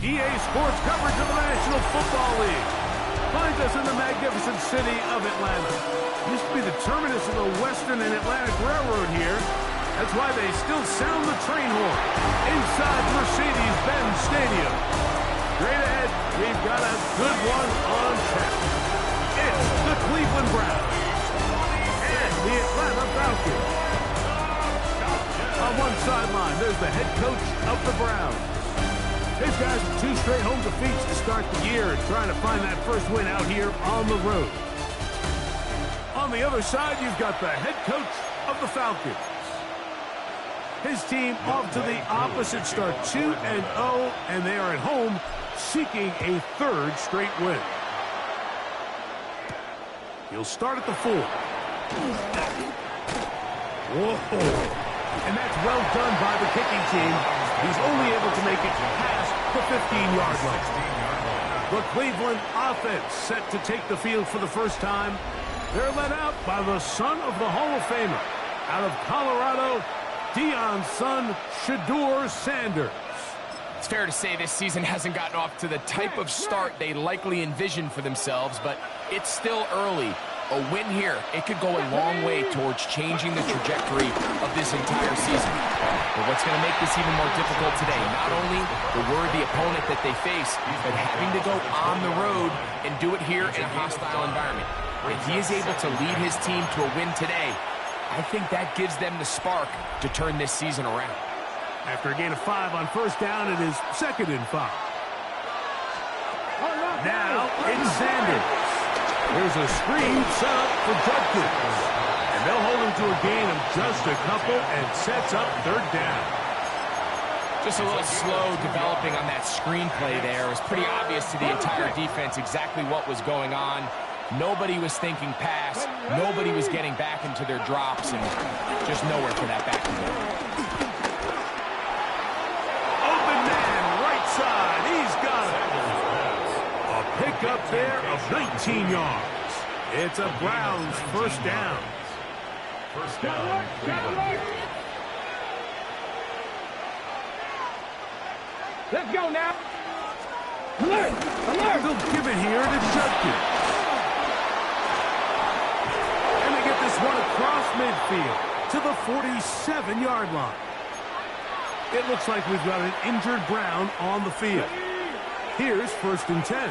EA Sports coverage of the National Football League finds us in the magnificent city of Atlanta. Used to be the terminus of the Western and Atlantic Railroad here. That's why they still sound the train horn inside Mercedes-Benz Stadium. Straight ahead, we've got a good one on tap. It's the Cleveland Browns and the Atlanta Falcons. On one sideline, there's the head coach of the Browns. These guys with 2 straight home defeats to start the year and trying to find that first win out here on the road. On the other side, you've got the head coach of the Falcons. His team off to the opposite start, 2-0, and they are at home seeking a 3rd straight win. He'll start at the 4. Whoa. And that's well done by the kicking team. He's only able to make it past the 15-yard line. The Cleveland offense set to take the field for the first time. They're led out by the son of the Hall of Famer. Out of Colorado, Deion's son, Shedeur Sanders. It's fair to say this season hasn't gotten off to the type of start they likely envisioned for themselves, but it's still early. A win here, it could go a long way towards changing the trajectory of this entire season. But what's going to make this even more difficult today, not only the worthy opponent that they face, but having to go on the road and do it here in a hostile environment. If he is able to lead his team to a win today, I think that gives them the spark to turn this season around. After a gain of 5 on first down, it is 2nd and 5. Now it's Sanders. There's a screen set up for Judkins. And they'll hold him to a gain of just a couple and sets up 3rd down. Just a little slow developing on that screenplay there. It was pretty obvious to the entire defense exactly what was going on. Nobody was thinking pass. Nobody was getting back into their drops, and just nowhere for that back to go. Open man, right side. He's got it. A pickup there of 19 yards. It's a Browns first down. First down. Let's go now. Alert! They'll give it here to Judkins. And they get this one across midfield to the 47-yard line. It looks like we've got an injured Brown on the field. Here's 1st and 10.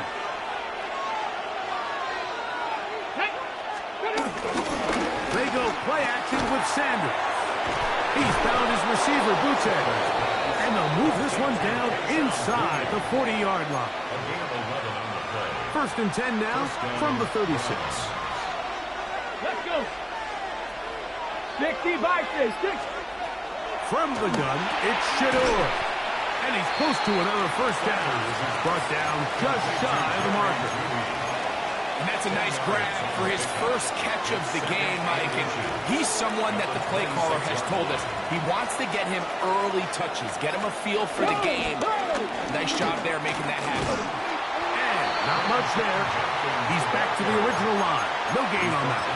They go play action with Sanders. He's found his receiver, Boutte. And they'll move this one down inside the 40-yard line. 1st and 10 now from the 36. Let's go. 60 by 60. From the gun, it's Shedeur. And he's close to another first down. He's brought down just shy of the marker. And that's a nice grab for his first catch of the game, Mike. And he's someone that the play caller has told us he wants to get him early touches, get him a feel for the game. Nice job there making that happen. And not much there. He's back to the original line. No gain on that.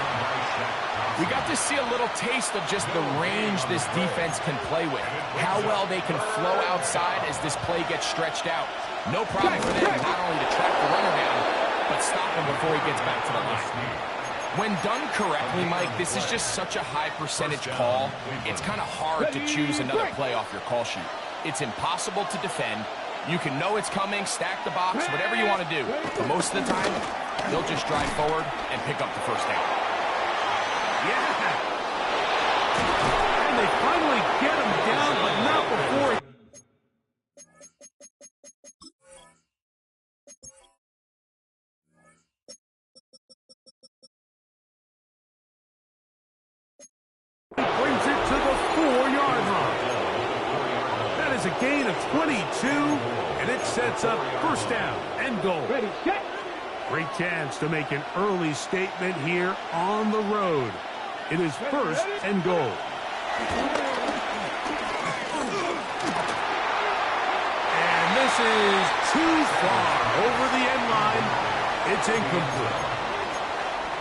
We got to see a little taste of just the range this defense can play with. How well they can flow outside as this play gets stretched out. No problem for them not only to track the runner down, but stop him before he gets back to the line. When done correctly, Mike, this is just such a high percentage call. It's kind of hard to choose another play off your call sheet. It's impossible to defend. You can know it's coming, stack the box, whatever you want to do. But most of the time, they'll just drive forward and pick up the first down. Yeah. And they finally get him down, but not before he... brings it to the 4-yard line. That is a gain of 22, and it sets up first down and goal. Ready, set. Great chance to make an early statement here on the road. It is 1st and goal. And this is too far over the end line. It's incomplete.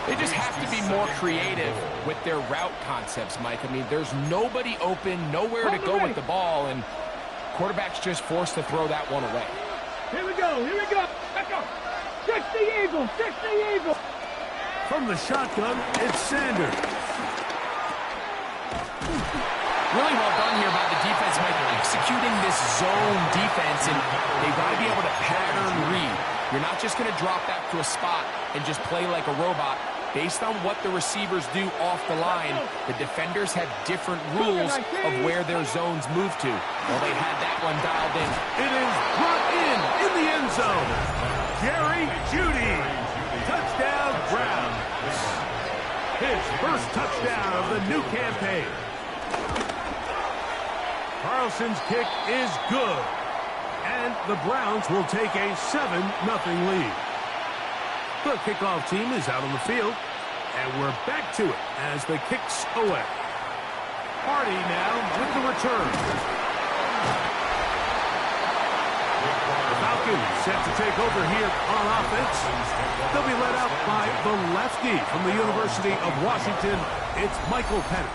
They just have to be more creative with their route concepts, Mike. I mean, there's nobody open, nowhere to go with the ball, and quarterback's just forced to throw that one away. Here we go. Let's go. 60 Eagles. From the shotgun, it's Sanders. Really well done here by the defense, Mike, executing this zone defense, and they've got to be able to pattern read. You're not just going to drop back to a spot and just play like a robot. Based on what the receivers do off the line, the defenders have different rules of where their zones move to. Well, they had that one dialed in. It is brought in the end zone. Jerry Jeudy. Touchdown, Browns. His first touchdown of the new campaign. Carlson's kick is good. And the Browns will take a 7-0 lead. The kickoff team is out on the field, and we're back to it as the kick's away. Hardy now with the return. The Falcons set to take over here on offense. They'll be led out by the lefty from the University of Washington. It's Michael Penix.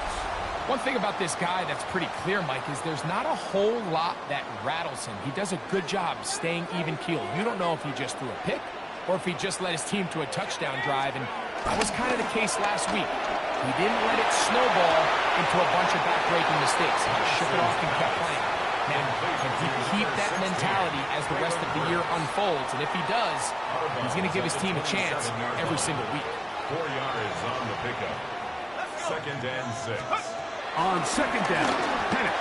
One thing about this guy that's pretty clear, Mike, is there's not a whole lot that rattles him. He does a good job staying even-keeled. You don't know if he just threw a pick or if he just led his team to a touchdown drive, and that was kind of the case last week. He didn't let it snowball into a bunch of back-breaking mistakes. He shook it off and kept playing. Now, can he keep that mentality as the rest of the year unfolds? And if he does, he's going to give his team a chance every single week. 4 yards on the pickup. 2nd and 6. On 2nd down, Penix.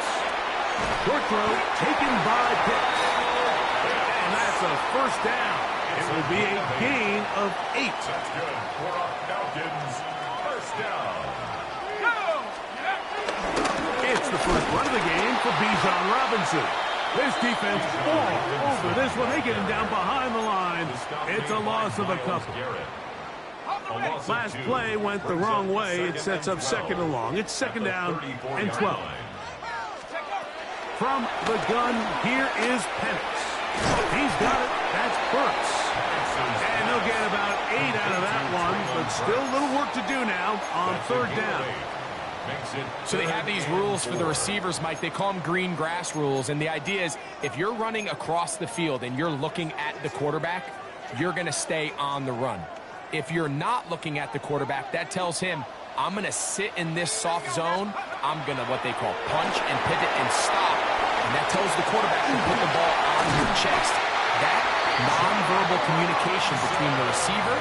Short throw taken by Pitts. And that's a first down. It will be a gain of 8. That's good for our Falcons. First down. It's the first run of the game for Bijan Robinson. This defense all over this one. They get him down behind the line. It's a loss of a couple. Last play went the wrong way. It sets up 2nd and long. It's 2nd down and 12. From the gun, here is Penix. He's got it. That's Burks. And they'll get about 8 out of that one, but still a little work to do now on 3rd down. So they have these rules for the receivers, Mike. They call them green grass rules, and the idea is if you're running across the field and you're looking at the quarterback, you're going to stay on the run. If you're not looking at the quarterback, that tells him, I'm going to sit in this soft zone. I'm going to what they call punch and pivot and stop. And that tells the quarterback to put the ball on your chest. That nonverbal communication between the receiver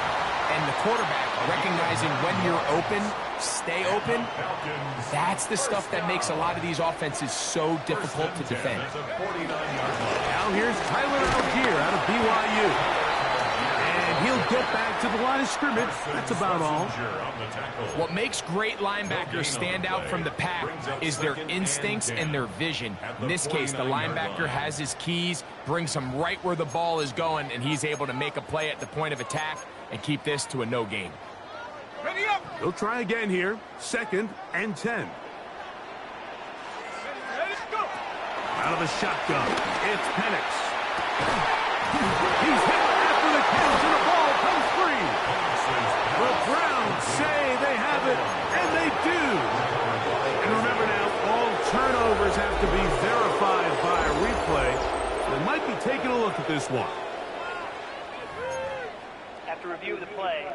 and the quarterback, recognizing when you're open, stay open, that's the stuff that makes a lot of these offenses so difficult to defend. Now here's Tyler Algier out of BYU. And he'll get back to the line of scrimmage. That's about all. What makes great linebackers stand out from the pack is their instincts and their vision. In this case, the linebacker has his keys, brings him right where the ball is going, and he's able to make a play at the point of attack and keep this to a no gain. Ready up. He'll try again here. 2nd and 10. Let's go. Out of the shotgun, it's Penix. He's hit after the catch, and the ball comes free. The Browns say they have it, and they do. And remember now, all turnovers have to be verified by a replay. They might be taking a look at this one. After review of the play.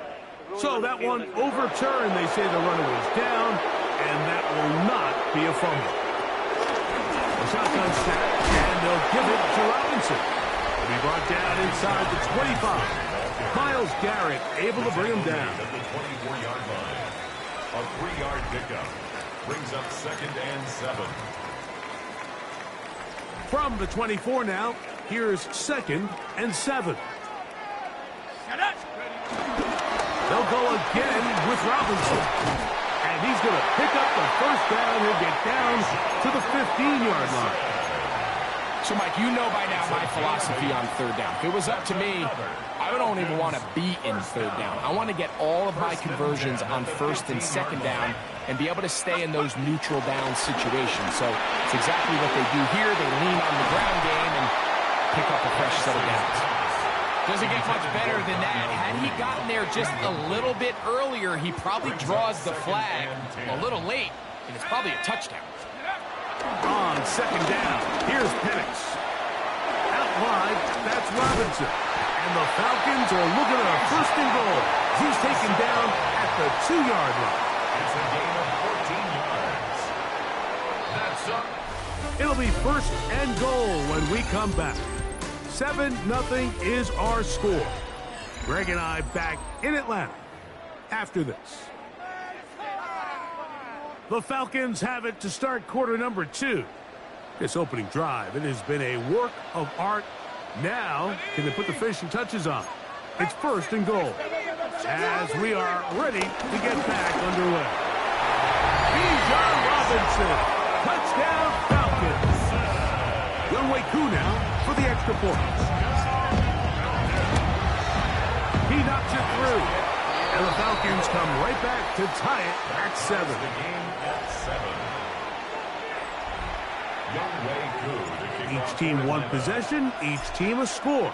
So that one overturned. They say the runner was down, and that will not be a fumble. The shotgun snap, and they'll give it to Robinson. He'll be brought down inside the 25. Myles Garrett able to bring him down. At the 24-yard line. A 3-yard pickup brings up 2nd and 7. From the 24 now, here's 2nd and 7. They'll go again with Robinson. And he's going to pick up the first down. He'll get down to the 15-yard line. So, Mike, you know by now my philosophy on 3rd down. If it was up to me, I don't even want to be in 3rd down. I want to get all of my conversions on 1st and 2nd down and be able to stay in those neutral down situations. So it's exactly what they do here. They lean on the ground game and pick up a fresh set of downs. Doesn't get much better than that. Had he gotten there just a little bit earlier, he probably draws the flag a little late, and it's probably a touchdown. On 2nd down, here's Penix. Out wide. That's Robinson. And the Falcons are looking at a first and goal. He's taken down at the 2-yard line. It's a gain of 14 yards. That's up. It'll be first and goal when we come back. 7-0 is our score. Greg and I back in Atlanta after this. The Falcons have it to start quarter number 2. This opening drive, it has been a work of art. Now, can they put the finishing touches on? It's first and goal as we are ready to get back underway. Bijan Robinson, touchdown Falcons. Younghoe Koo now for the extra point. He knocks it through, and the Falcons come right back to tie it at 7. The game at 7. Each team one possession, each team a score.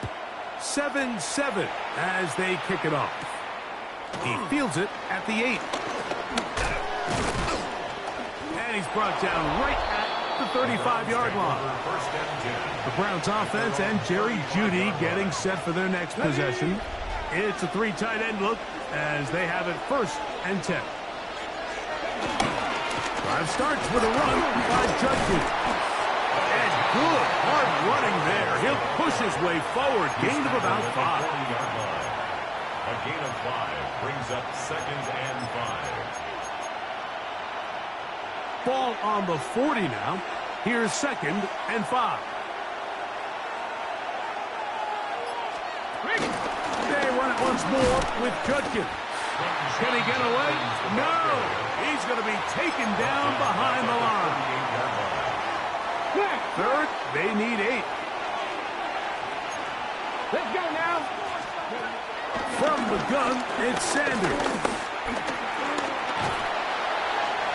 7-7 as they kick it off. He fields it at the 8. And he's brought down right at the 35-yard line. The Browns offense and Jerry Jeudy getting set for their next possession. It's a 3 tight end look as they have it first and 10. Drive starts with a run by Judkins. And good hard running there. He'll push his way forward. Gain of about 5. A gain of 5 brings up 2nd and 5. Ball on the 40 now. Here's 2nd and 5. They run it once more with Judkins. Can he get away? No. He's going to be taken down behind the line. Third, they need 8. Let's go now. From the gun, it's Sanders.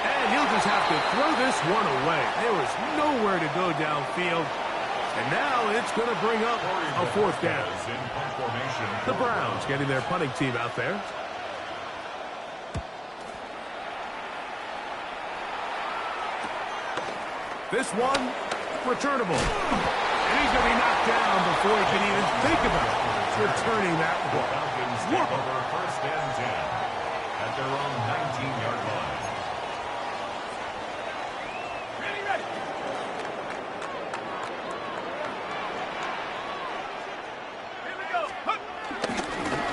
And he'll just have to throw this one away. There was nowhere to go downfield. And now it's going to bring up a 4th down. The Browns getting their punting team out there. This one, returnable. And he's going to be knocked down before he can even think about returning that ball. Falcons take over first and 10 at their own 19-yard line.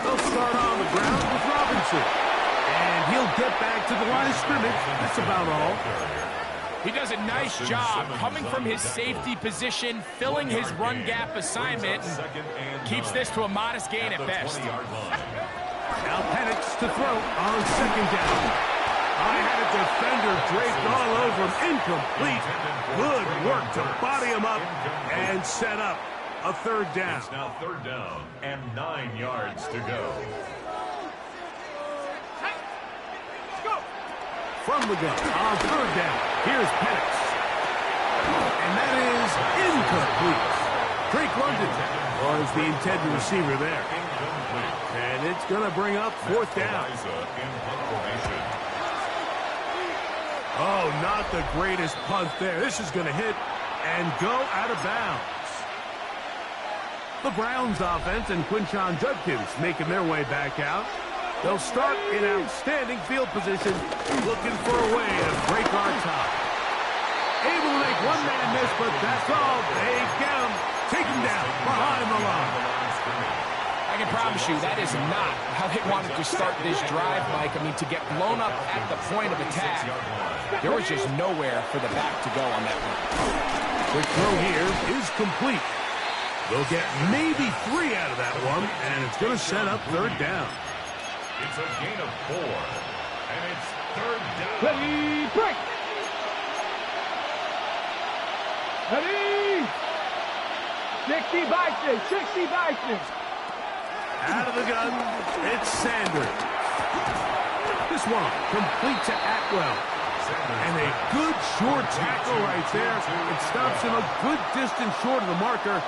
They'll start on the ground with Robinson. And he'll get back to the line of scrimmage. That's about all. He does a nice job coming from his safety position, filling his run gap assignment, and keeps this to a modest gain at best. Now Penix to throw on 2nd down. I had a defender draped all over him. Incomplete. Good work to body him up and set up a 3rd down. It's now 3rd down and 9 yards to go. From the gun on 3rd down. Here's Penix. And that is incomplete. Drake London was the intended receiver there. And it's going to bring up 4th down. Oh, not the greatest punt there. This is going to hit and go out of bounds. The Browns offense and Quinshon Judkins making their way back out. They'll start in outstanding field position, looking for a way to break our tie. Able to make one man miss, but that's all. They get him, take him down behind the line. I can promise you that is not how they wanted to start this drive, Mike. I mean, to get blown up at the point of attack, there was just nowhere for the back to go on that one. Quick throw here is complete. They'll get maybe 3 out of that one, and it's going to set up 3rd down. It's a gain of 4, and it's 3rd down. Ready, break. Ready. 60 by 6, 60 by 6. Out of the gun, it's Sanders. This one complete to Atwell. And a good short tackle right there. It stops him a good distance short of the marker.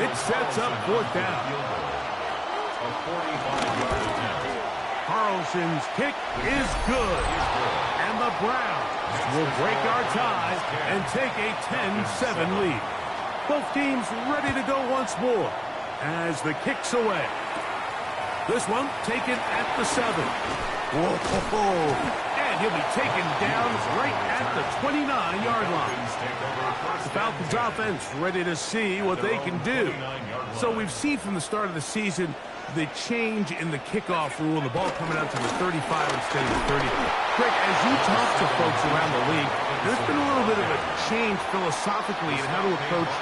It sets up 4th down. A 45-yard attempt. Carlson's kick is good. And the Browns will break our tie and take a 10-7 lead. Both teams ready to go once more as the kick's away. This one taken at the 7. Whoa. And he'll be taken down right at the 29-yard line. The Falcons offense ready to see what they can do. So we've seen from the start of the season the change in the kickoff rule, the ball coming out to the 35 instead of the 30. Greg, as you talk to folks around the league, there's been a little bit of a change philosophically in how to approach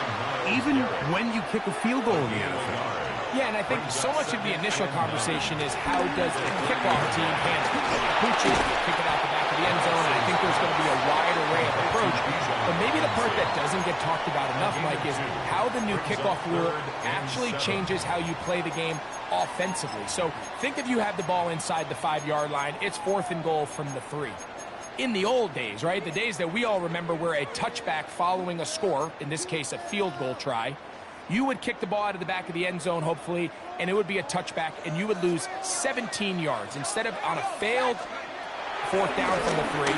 even when you kick a field goal in the NFL. Yeah, and I think so much of the initial conversation is how does the kickoff team handle it? Pooches kick it out the back of the end zone, and I think there's going to be a wide array of approach. But maybe the part that doesn't get talked about enough, Mike, is how the new kickoff rule actually changes how you play the game offensively. So think if you have the ball inside the 5-yard line, it's 4th and goal from the 3. In the old days, right, the days that we all remember where a touchback following a score, in this case a field goal try, you would kick the ball out of the back of the end zone, hopefully, and it would be a touchback, and you would lose 17 yards. Instead of on a failed 4th down from the 3,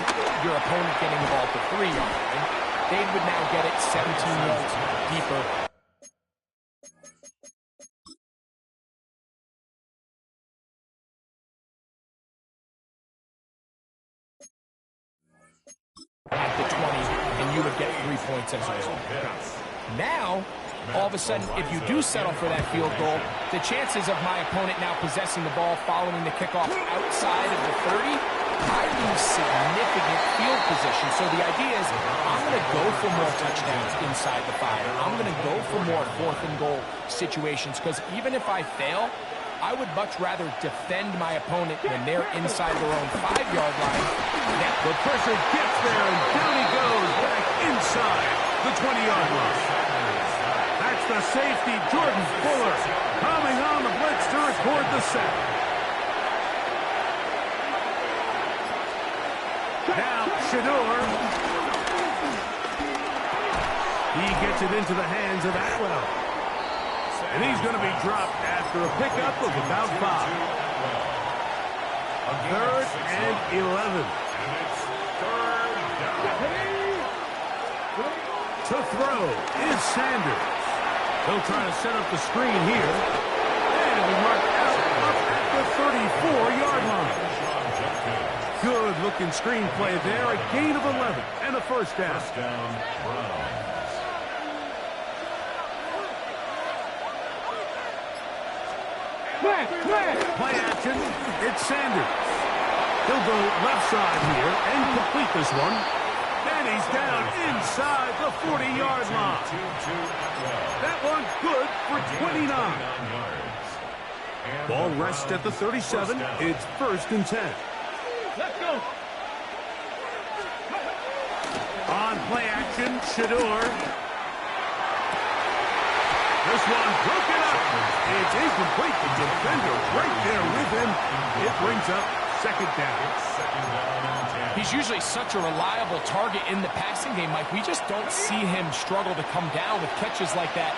your opponent getting the ball at the 3-yard line, they would now get it 17 yards deeper. At the 20, and you would get 3 points as a result. Now, all of a sudden, if you do settle for that field goal, the chances of my opponent now possessing the ball following the kickoff outside of the 30, I lose significant field position. So the idea is I'm going to go for more touchdowns inside the 5. I'm going to go for more 4th and goal situations because even if I fail, I would much rather defend my opponent when they're inside their own 5-yard line. Now, the pressure gets there, and down he goes back inside the 20-yard line. That's the safety, Jordan Fuller, coming on the blitz to record the sack. Now, Shador. He gets it into the hands of Atwell. And he's going to be dropped after a pickup of about 5. 3rd and 11. To throw is Sanders. He'll try to set up the screen here. And it'll be marked out up at the 34-yard line. Good-looking screenplay there. A gain of 11 and a 1st down. Play action. It's Sanders. He'll go left side here and complete this one. And he's down inside the 40-yard line. That one good for 29. Ball rests at the 37. It's 1st and 10. Let's go. On play action, Shador. This one broken up. It's incomplete. The defender right there with him. It brings up 2nd down. He's usually such a reliable target in the passing game, Mike. We just don't see him struggle to come down with catches like that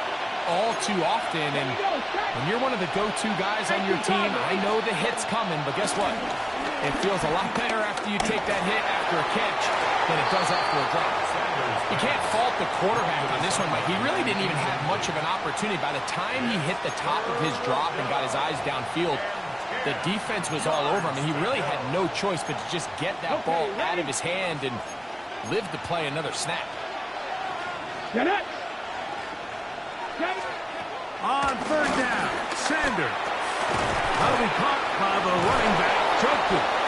all too often. And when you're one of the go-to guys on your team, I know the hit's coming, but guess what? It feels a lot better after you take that hit after a catch than it does after a drop. You can't fault the quarterback on this one, Mike. He really didn't even have much of an opportunity. By the time he hit the top of his drop and got his eyes downfield, the defense was all over him, and he really had no choice but to just get that ball out of his hand and live to play another snap. Get it. On 3rd down, Sanders. That'll be caught by the running back, Jokins.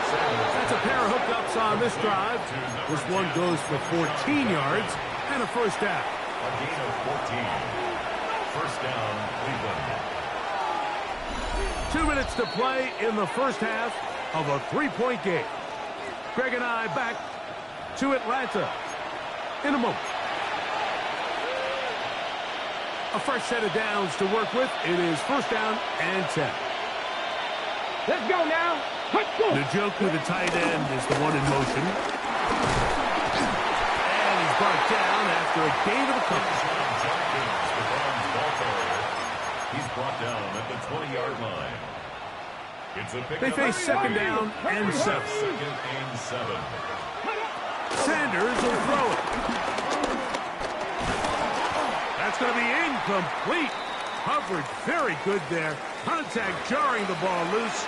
That's a pair of hookups on this drive. This one goes for 14 yards and a 1st down. A gain of 14. 1st down, Cleveland. 2 minutes to play in the 1st half of a 3-point game. Greg and I back to Atlanta in a moment. A fresh set of downs to work with. It is 1st down and 10. Let's go now. Let's go. The joke with the tight end is the one in motion. And he's brought down after a gain of a couple. He's brought down at the 20-yard line. It's a They face 2nd down and 7. 2nd and 7. Sanders will throw it. Incomplete. Coverage very good there. Contact jarring the ball loose.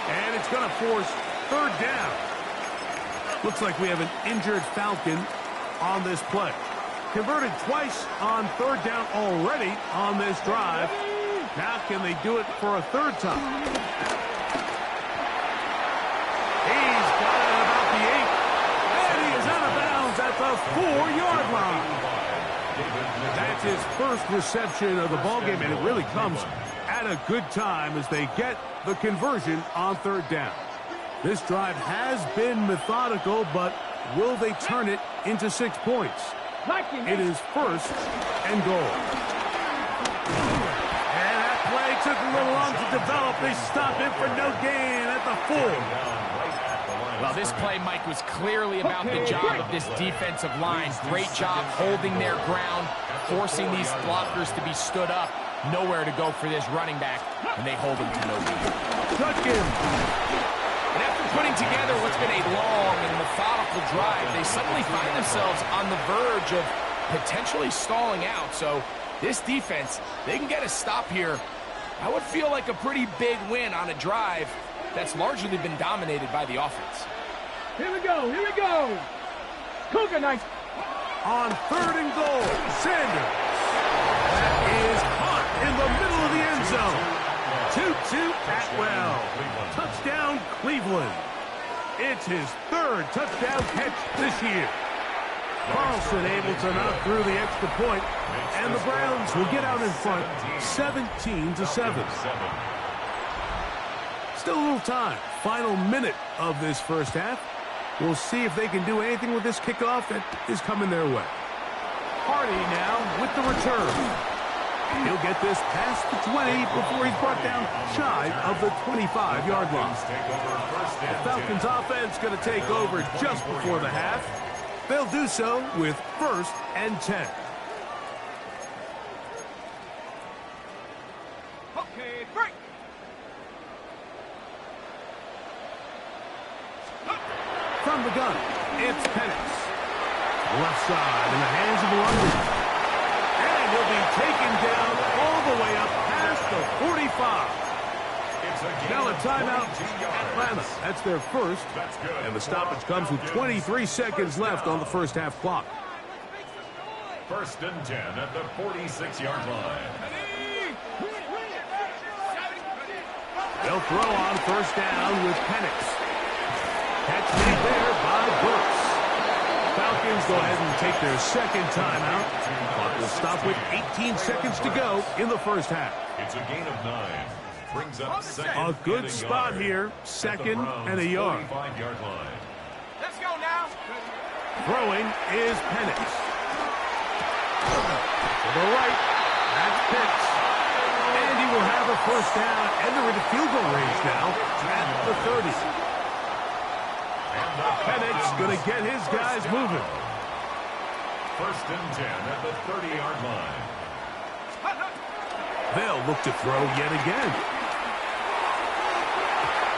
And it's going to force third down. Looks like we have an injured Falcon on this play. Converted twice on third down already on this drive. Now can they do it for a third time? He's got it about the 8. And he is out of bounds at the 4-yard line. That's his first reception of the ballgame, and it really comes at a good time as they get the conversion on third down. This drive has been methodical, but will they turn it into 6 points? It is first and goal. And that play took a little long to develop. They stop it for no gain at the 4. Well, this play, Mike, was clearly about the job of this defensive line. Great job holding their ground, forcing these blockers to be stood up. Nowhere to go for this running back, and they hold him to no gain. Touch him. And after putting together what's been a long and methodical drive, they suddenly find themselves on the verge of potentially stalling out. So this defense, they can get a stop here. I would feel like a pretty big win on a drive that's largely been dominated by the offense. Here we go, here we go. Cougar nice. On third and goal, Sanders. That is hot in the middle of the end zone. 2-2 Atwell. Touchdown, Cleveland. It's his third touchdown catch this year. Carlson able to knock through the extra point, and the Browns will get out in front 17-7. Still a little time. Final minute of this first half. We'll see if they can do anything with this kickoff that is coming their way. Hardy now with the return. He'll get this past the 20 before he's brought down shy of the 25-yard line. The Falcons offense going to take over just before the half. They'll do so with first and 10. Okay, break. From the gun, it's Penix. Left side in the hands of London. And he'll be taken down all the way up past the 45. Now a timeout, Atlanta. That's their first. And the stoppage comes with 23 seconds left on the first half clock. First and 10 at the 46-yard line. They'll throw on first down with Penix. Catch made there by Brooks. Falcons go ahead and take their second timeout. Clock will stop with 18 seconds to go in the first half. It's a gain of 9. Brings up second. A good spot here. Second and a yard. 45-yard line. Let's go now. Throwing is Penix. To the right. That's Pitts. And he will have a first down. And they're into field goal range now at the 30. Penix going to get his guys moving. First and 10 at the 30-yard line. They'll look to throw yet again.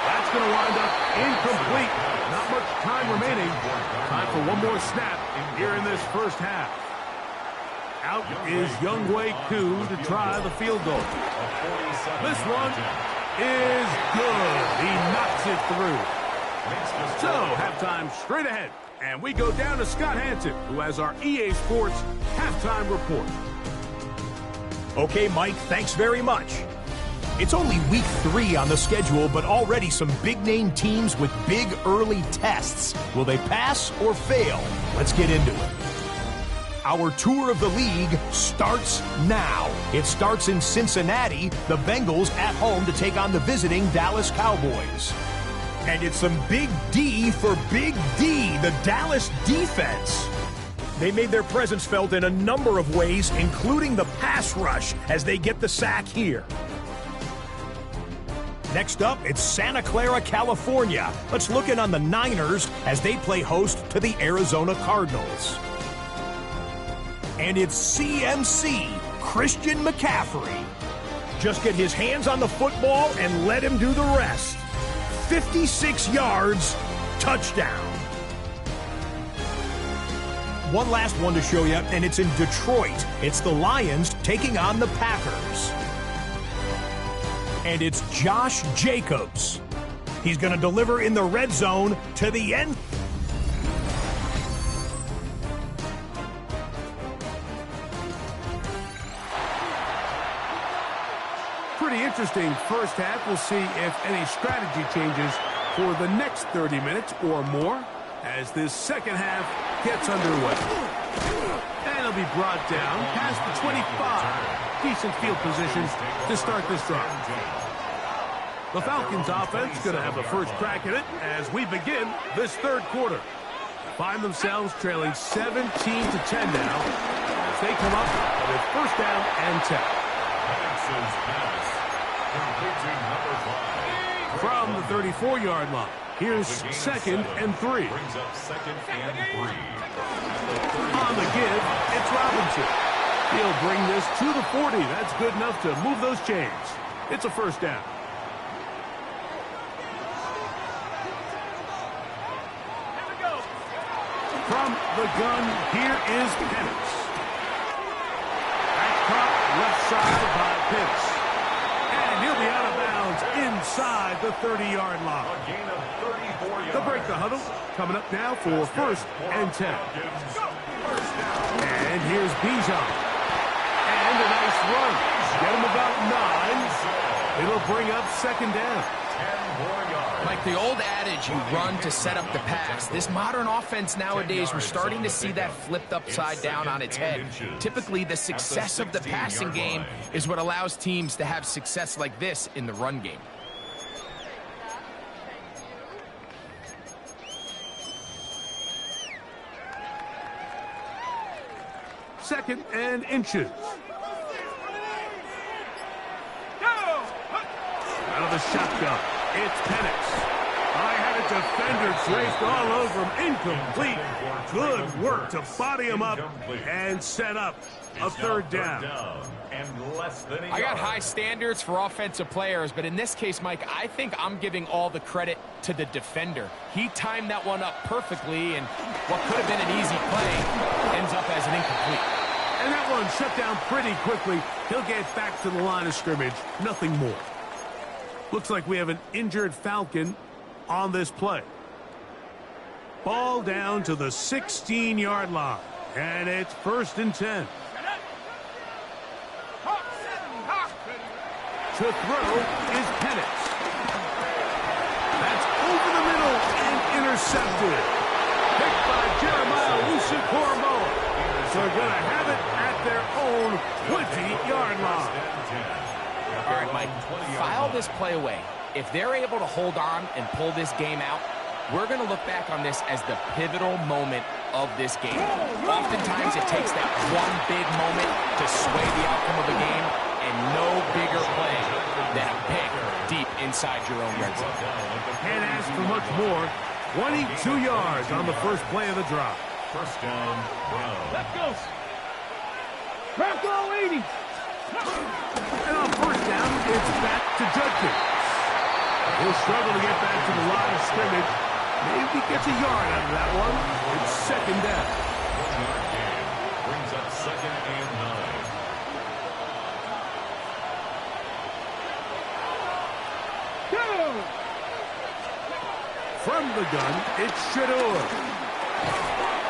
That's going to wind up incomplete. Not much time remaining. Time for one more snap here in this first half. Out is Younghoe Koo to try the field goal. This one is good. He knocks it through. So, halftime straight ahead. And we go down to Scott Hansen, who has our EA Sports halftime report. Okay, Mike, thanks very much. It's only week 3 on the schedule, but already some big-name teams with big early tests. Will they pass or fail? Let's get into it. Our tour of the league starts now. It starts in Cincinnati, the Bengals at home to take on the visiting Dallas Cowboys. And it's some big D for Big D, the Dallas defense. They made their presence felt in a number of ways, including the pass rush, as they get the sack here. Next up, it's Santa Clara, California. Let's look in on the Niners as they play host to the Arizona Cardinals. And it's CMC, Christian McCaffrey. Just get his hands on the football and let him do the rest. 56 yards, touchdown. one last one to show you, and it's in Detroit. It's the Lions taking on the Packers. And it's Josh Jacobs. He's going to deliver in the red zone to the end. Pretty interesting first half. We'll see if any strategy changes for the next 30 minutes or more as this second half gets underway. And it'll be brought down past the 25. Decent field position to start this drive. The Falcons offense going to have the first crack at it as we begin this third quarter. Find themselves trailing 17-10 now as they come up with first down and 10. From the 34-yard line, here's second and 3. On the give, it's Robinson. He'll bring this to the 40. That's good enough to move those chains. It's a first down. From the gun, here is Penix. Back caught left side by Pitts. And he'll be out of bounds inside the 30-yard line. They'll break the huddle. Coming up now for first and 10. And here's Bijan. And a nice run. Get him about 9. It'll bring up second down. Like the old adage, you run to set up the pass. This modern offense nowadays, we're starting to see that flipped upside down on its head. Typically, the success of the passing game is what allows teams to have success like this in the run game. Second and inches. Out of the shotgun, it's Penix. I had a defender traced all over him. Incomplete. Good work to body him up and set up a third down. I got high standards for offensive players, but in this case, Mike, I think I'm giving all the credit to the defender. He timed that one up perfectly, and what could have been an easy play ends up as an incomplete. And that one shut down pretty quickly. He'll get back to the line of scrimmage. Nothing more. Looks like we have an injured Falcon on this play. Ball down to the 16-yard line. And it's first and 10. To throw is Penix. That's over the middle and intercepted. Picked by Jeremiah Owusu-Koramoah. So they're going to have it at their own 20-yard line. All right, Mike, file this play away. If they're able to hold on and pull this game out, we're going to look back on this as the pivotal moment of this game. Oftentimes, it takes that one big moment to sway the outcome of the game, and no bigger play than a pick deep inside your own red zone. Can't ask for much more. 22 yards on the first play of the drive. First down, Brown. Let's go. Bronco 80. And on first down, it's back to Judkins. He'll struggle to get back to the line of scrimmage. Maybe gets a yard out of that one. It's second down. 1-yard gain brings up second and 9. From the gun, it's Shedeur.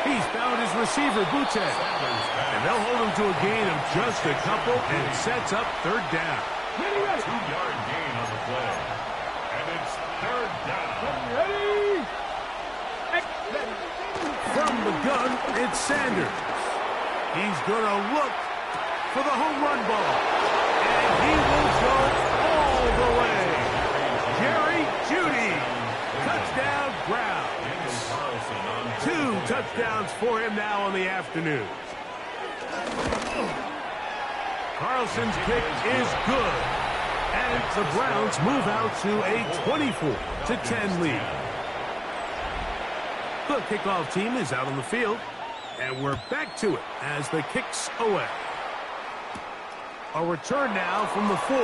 He's found his receiver, Boutte. And they'll hold him to a gain of just a couple and sets up third down. 2-yard gain on the play. And it's third down. From the gun, it's Sanders. He's going to look for the home run ball. And he will go all the way. Jerry Jeudy. Touchdown, Browns. 2 touchdowns for him now on the afternoon. Carlson's kick is good. And the Browns move out to a 24-10 lead. The kickoff team is out on the field. And we're back to it as the kick's away. A return now from the 4.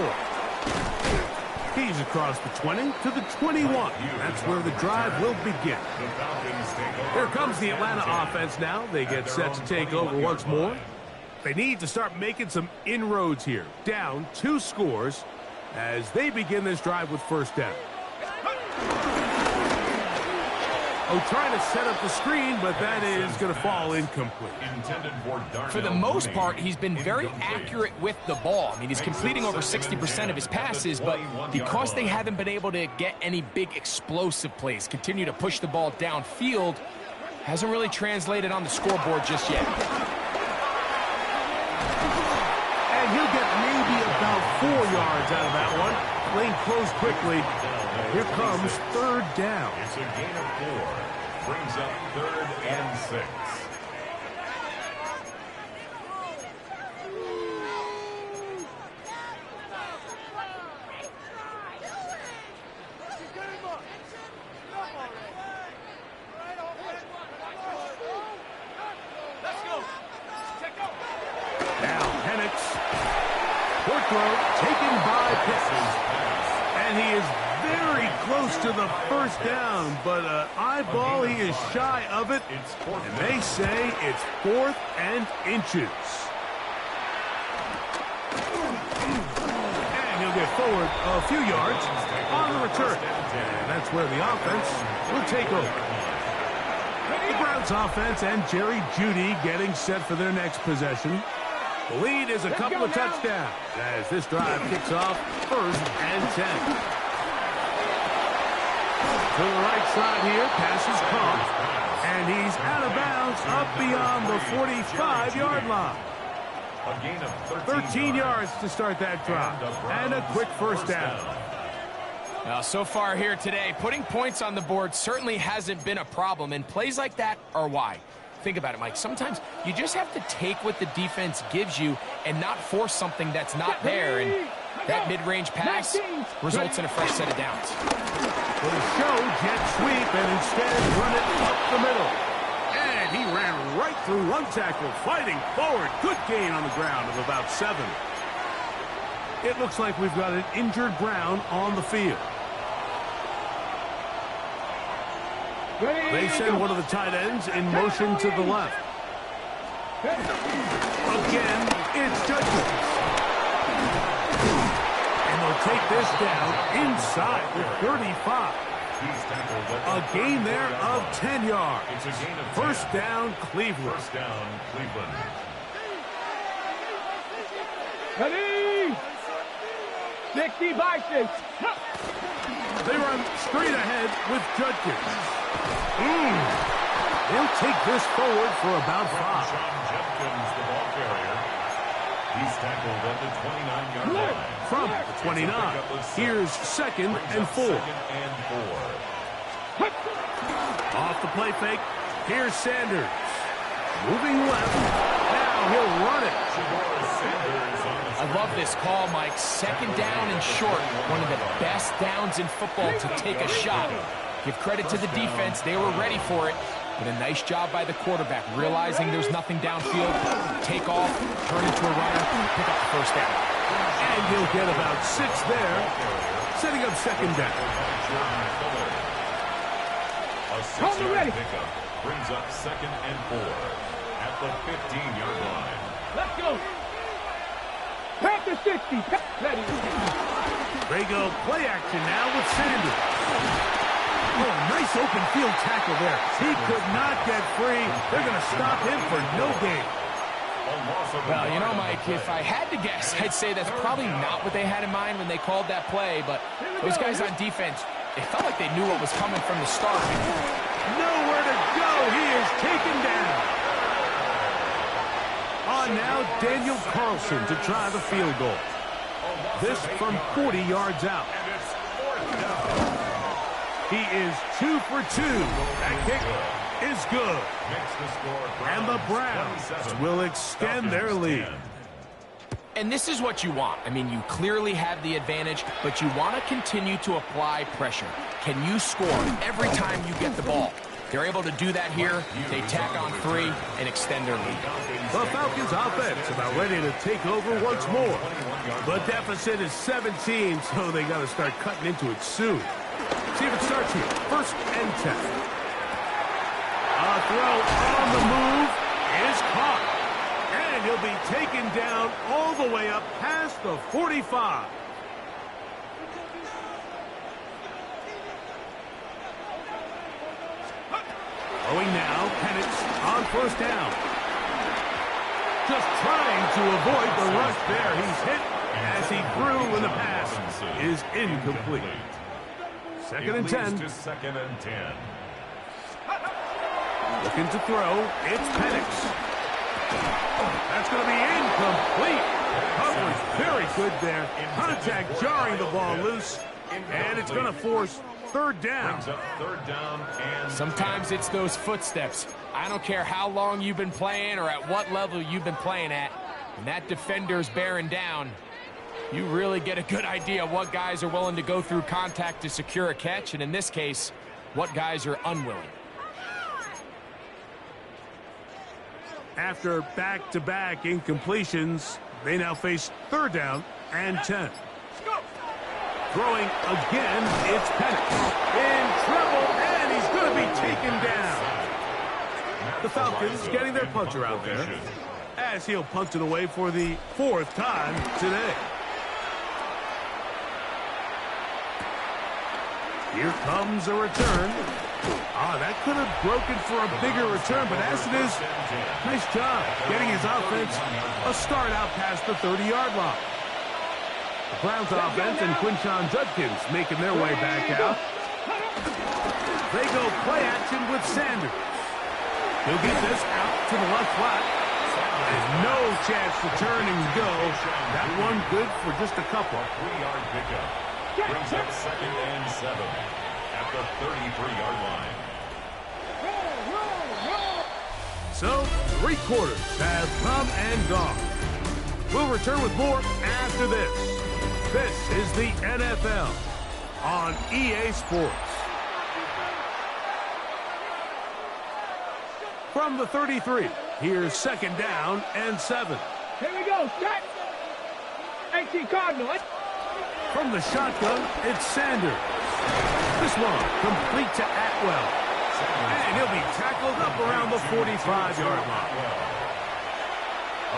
He's across the 20 to the 21. That's where the drive will begin. Here comes the Atlanta offense now. They get set to take over once more. They need to start making some inroads here. Down 2 scores as they begin this drive with first down. Oh, trying to set up the screen, but that is going to fall incomplete. For the most part, he's been very accurate with the ball. I mean, he's completing over 60% of his passes, but because they haven't been able to get any big explosive plays, continue to push the ball downfield, hasn't really translated on the scoreboard just yet. And he'll get maybe about 4 yards out of that one. Lane closed quickly. Here comes third down. It's a gain of 4. Brings up 3rd and 6. Now Penix. Short throw taken by Pitts. And he is very close to the first down, but eyeball, he is shy of it, and they say it's 4th and inches. And he'll get forward a few yards on the return, and that's where the offense will take over. The Browns offense and Jerry Jeudy getting set for their next possession. The lead is a couple of touchdowns as this drive kicks off 1st and 10. To the right side here, pass is caught, and he's out of bounds up beyond the 45-yard line. A gain of 13 yards to start that drive, and a quick first down. Well, so far here today, putting points on the board certainly hasn't been a problem, and plays like that are why. Think about it, Mike. Sometimes you just have to take what the defense gives you and not force something that's not there, and that mid-range pass results in a fresh set of downs. For the show, jet sweep, and instead run it up the middle. And he ran right through one tackle, fighting forward. Good gain on the ground of about 7. It looks like we've got an injured Brown on the field. They send one of the tight ends in motion to the left. Again, it's Judkins. And they'll take this down inside the 35. A gain there of 10 yards. First down, Cleveland. First down, Cleveland. Ready? 60 by 6. They run straight ahead with Judkins. They'll take this forward for about 5. Sean Judkins, the ball carrier. He's tackled at the 29-yard line. From the 29, here's 2nd and 4. Off the play fake, here's Sanders. Moving left, now he'll run it. I love this call, Mike. 2nd down and short. One of the best downs in football to take a shot. Give credit to the defense. They were ready for it. But a nice job by the quarterback, realizing there's nothing downfield. Take off, turn into a runner, pick up the first down. And he'll get about 6 there, setting up 2nd down. A 6-yard pickup brings up 2nd and 4 at the 15-yard line. Let's go. Pack the 60. Ready. They go play action now with Sanders. Oh, nice open field tackle there. He could not get free. They're going to stop him for no gain. Well, you know, Mike, if I had to guess, I'd say that's probably not what they had in mind when they called that play, but those guys on defense, it felt like they knew what was coming from the start. Nowhere to go. He is taken down. On now, Daniel Carlson to try the field goal. This from 40 yards out. He is 2 for 2. That kick is good. And the Browns will extend their lead. And this is what you want. I mean, you clearly have the advantage, but you want to continue to apply pressure. Can you score every time you get the ball? They're able to do that here. They tack on 3 and extend their lead. The Falcons offense about ready to take over once more. The deficit is 17, so they got to start cutting into it soon. See if it starts here. 1st and 10. A throw on the move is caught. And he'll be taken down all the way up past the 45. Going now, Penix on 1st down. Just trying to avoid the rush there. He's hit as he threw when the pass is incomplete. 2nd and 10. 2nd and 10. Looking to throw. It's Penix. That's going to be incomplete. Coverage very good there. Contact jarring the ball loose. And it's going to force 3rd down. Sometimes it's those footsteps. I don't care how long you've been playing or at what level you've been playing at. When that defender's bearing down, you really get a good idea of what guys are willing to go through contact to secure a catch, and in this case, what guys are unwilling. After back-to-back incompletions, they now face 3rd down and 10. Throwing again, it's Penix. In trouble, and he's going to be taken down. The Falcons getting their punter out there as he'll punt it away for the 4th time today. Here comes a return. That could have broken for a bigger return, but as it is, nice job getting his offense a start out past the 30-yard line. The Browns offense and Quinshon Judkins making their way back out. They go play action with Sanders. He'll get this out to the left flat. There's no chance to turn and go. That one good for just a couple. 3-yard pickup. Brings up 2nd and 7 at the 33-yard line. So, 3 quarters have come and gone. We'll return with more after this. This is the NFL on EA Sports. From the 33, here's 2nd down and 7. Here we go, set. 18 Cardinal. From the shotgun, it's Sanders. This one complete to Atwell. And he'll be tackled up around the 45-yard line.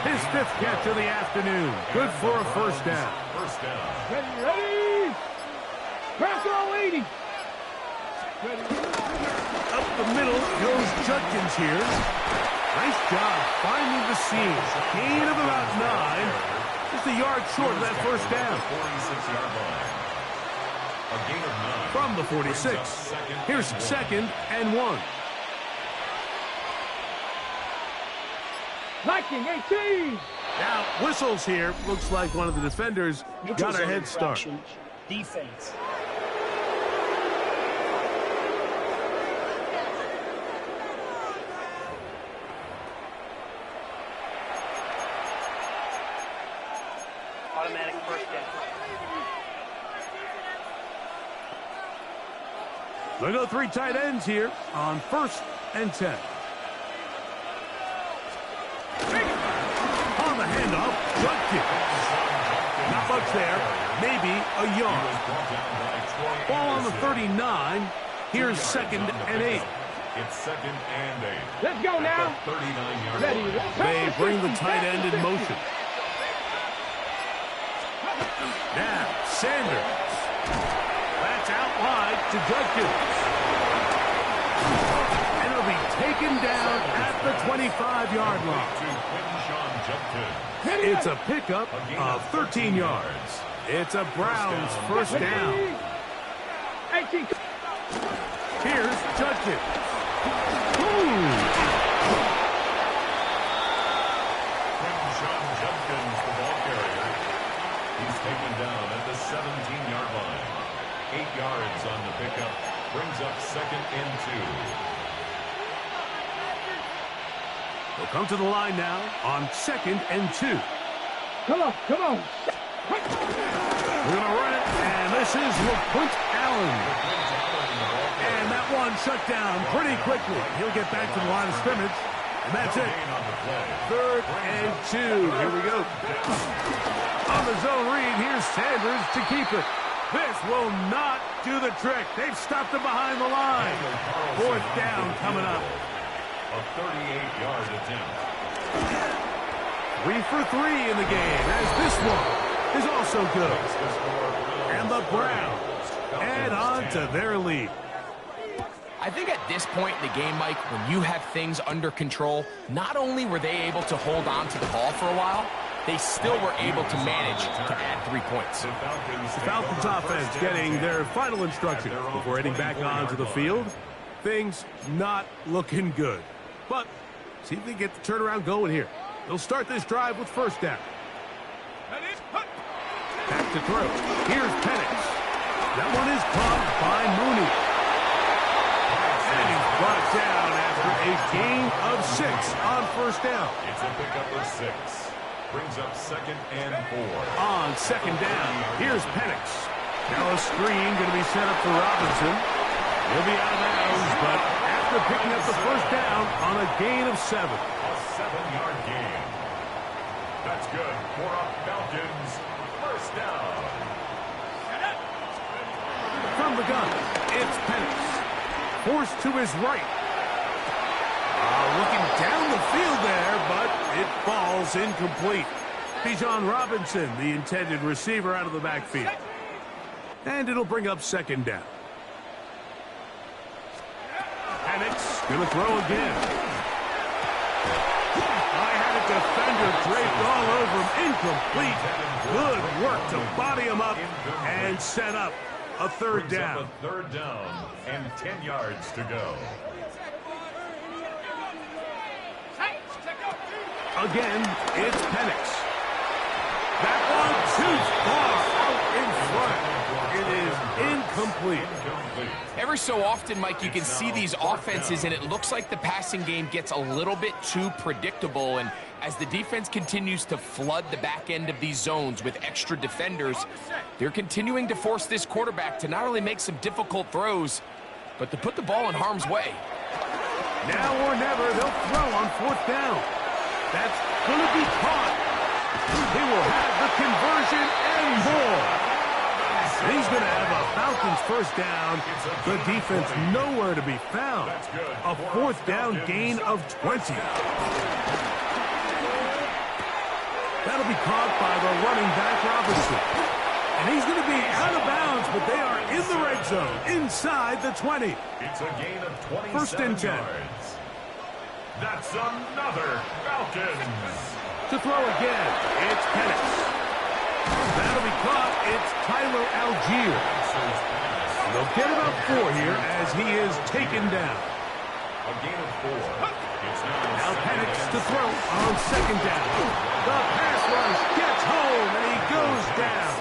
His 5th catch of the afternoon. Good for a 1st down. Ready. Press all 80. Up the middle goes Judkins here. Nice job finding the seam. Gain of about 9. Just a yard short of that 1st down. 46-yard line. A gain of 9. From the 46. Here's 2nd and 1. Liking 18. Now, whistles here. Looks like one of the defenders got a head start. Defense. Automatic 1st down. They go 3 tight ends here on 1st and 10. On the handoff, Judkins. Not much there. Maybe a yard. Ball on the 39. Here's 2nd and 8. It's 2nd and 8. Let's go now. 39-yard Ready. line. They bring the tight end in motion. Now, Sanders. That's out wide to Judkins. And he'll be taken down at the 25-yard line. It's a pickup of 13 yards. It's a Browns 1st down. 18. Here's Judkins. Quinshon Judkins, the ball carrier. He's taken down at the 17-yard line. 8 yards on the pickup. Brings up 2nd and 2. They'll come to the line now on 2nd and 2. Come on. We're going to run it, and this This is LaQuint Allen. And that one shut down pretty quickly. He'll get back to the line of scrimmage. And that's it. 3rd and 2. Here we go. On the zone read, here's Sanders to keep it. This will not do the trick. They've stopped him behind the line. 4th down coming up. A 38-yard attempt. 3 for 3 in the game, as this one is also good. And the Browns add on to their lead. I think at this point in the game, Mike, when you have things under control, not only were they able to hold on to the ball for a while, they still were able to manage to add 3 points. The Falcons offense getting their final instruction before heading back onto the field. Things not looking good. But see if they get the turnaround going here. They'll start this drive with 1st down. Back to throw. Here's Penix. That one is caught by Mooney. And he's brought down after a gain of 6 on 1st down. It's a pickup of 6. Brings up 2nd and 4. On 2nd down, here's Penix. Now a screen going to be set up for Robinson. He'll be out of bounds, but after picking up the 1st down on a gain of 7. A 7-yard gain. That's good for a Falcons 1st down. From the gun, it's Penix. Forced to his right. Looking down the field there, but it falls incomplete. Bijan Robinson, the intended receiver, out of the backfield. And it'll bring up 2nd down. Penix going to throw again. I had a defender draped all over him. Incomplete. Good work to body him up and set up a 3rd down. A 3rd down and 10 yards to go. Again, it's Penix. That one too far out in front. It is incomplete. Every so often, Mike, you can see these offenses, and it looks like the passing game gets a little bit too predictable. And as the defense continues to flood the back end of these zones with extra defenders, they're continuing to force this quarterback to not only make some difficult throws, but to put the ball in harm's way. Now or never, they'll throw on 4th down. That's going to be caught. They will have the conversion and more. He's going to have a Falcons 1st down. The defense nowhere to be found. A 4th down gain of 20. That'll be caught by the running back Robinson. And he's going to be out of bounds, but they are in the red zone, inside the 20. It's a gain of 27 1st and 10. yards. That's another Falcons. To throw again, it's Penix. That'll be caught. It's Tyler Algier. They'll get about 4 here as he is taken down. A gain of 4. It's Now Penix to throw on 2nd down. The pass rush gets home and he goes down.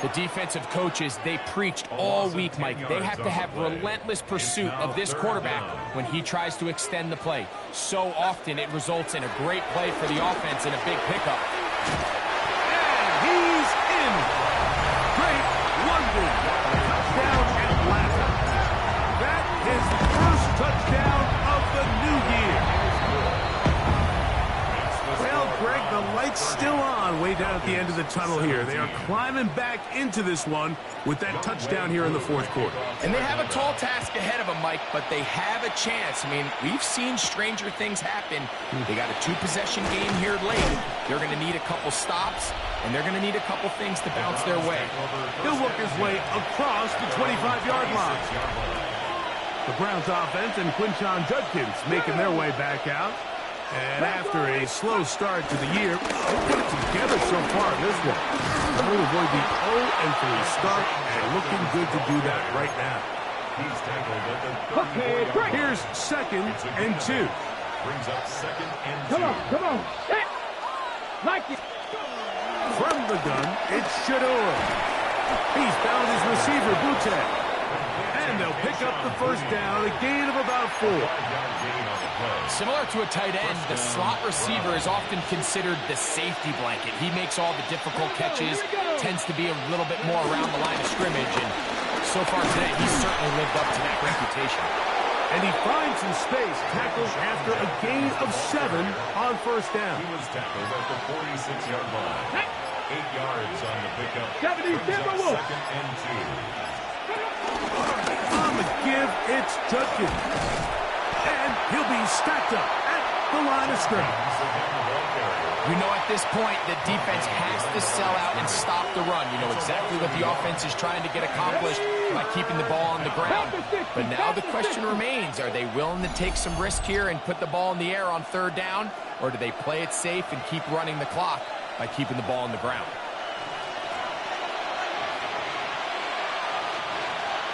The defensive coaches, they preached all week, Mike. They have to have relentless pursuit of this quarterback when he tries to extend the play. So often it results in a great play for the offense and a big pickup. And he's in. Great London. Touchdown Atlanta. That is the first touchdown of the new year. Well, Greg, the light's still on way down at the end of the tunnel here. They are climbing back into this one with that touchdown here in the 4th quarter. And they have a tall task ahead of them, Mike, but they have a chance. I mean, we've seen stranger things happen. They got a 2-possession game here late. They're going to need a couple stops, and they're going to need a couple things to bounce their way. He'll work his way across the 25-yard line. The Browns offense and Quinshon Judkins making their way back out. And after a slow start to the year, they've put it together so far in this one. They'll avoid the 0-3 start and looking good to do that right now. He's tackled at the 34-yard line. Here's 2nd and 2. Brings up 2nd and 2. Come on. Hit. Like it. From the gun, it's Shador. He's found his receiver, Butte. And they'll pick up the 1st down, a gain of about 4. Similar to a tight end, the slot receiver is often considered the safety blanket. He makes all the difficult catches, tends to be a little bit more around the line of scrimmage, and so far today, he's certainly lived up to that reputation. And he finds some space, tackles after a gain of 7 on first down. He was tackled at the 46-yard line. 8 yards on the pickup. Brings up second and 2. On the give, it's Judkins. And he'll be stacked up at the line of scrimmage. You know at this point the defense has to sell out and stop the run. You know exactly what the offense is trying to get accomplished by keeping the ball on the ground. But now the question remains, are they willing to take some risk here and put the ball in the air on third down? Or do they play it safe and keep running the clock by keeping the ball on the ground?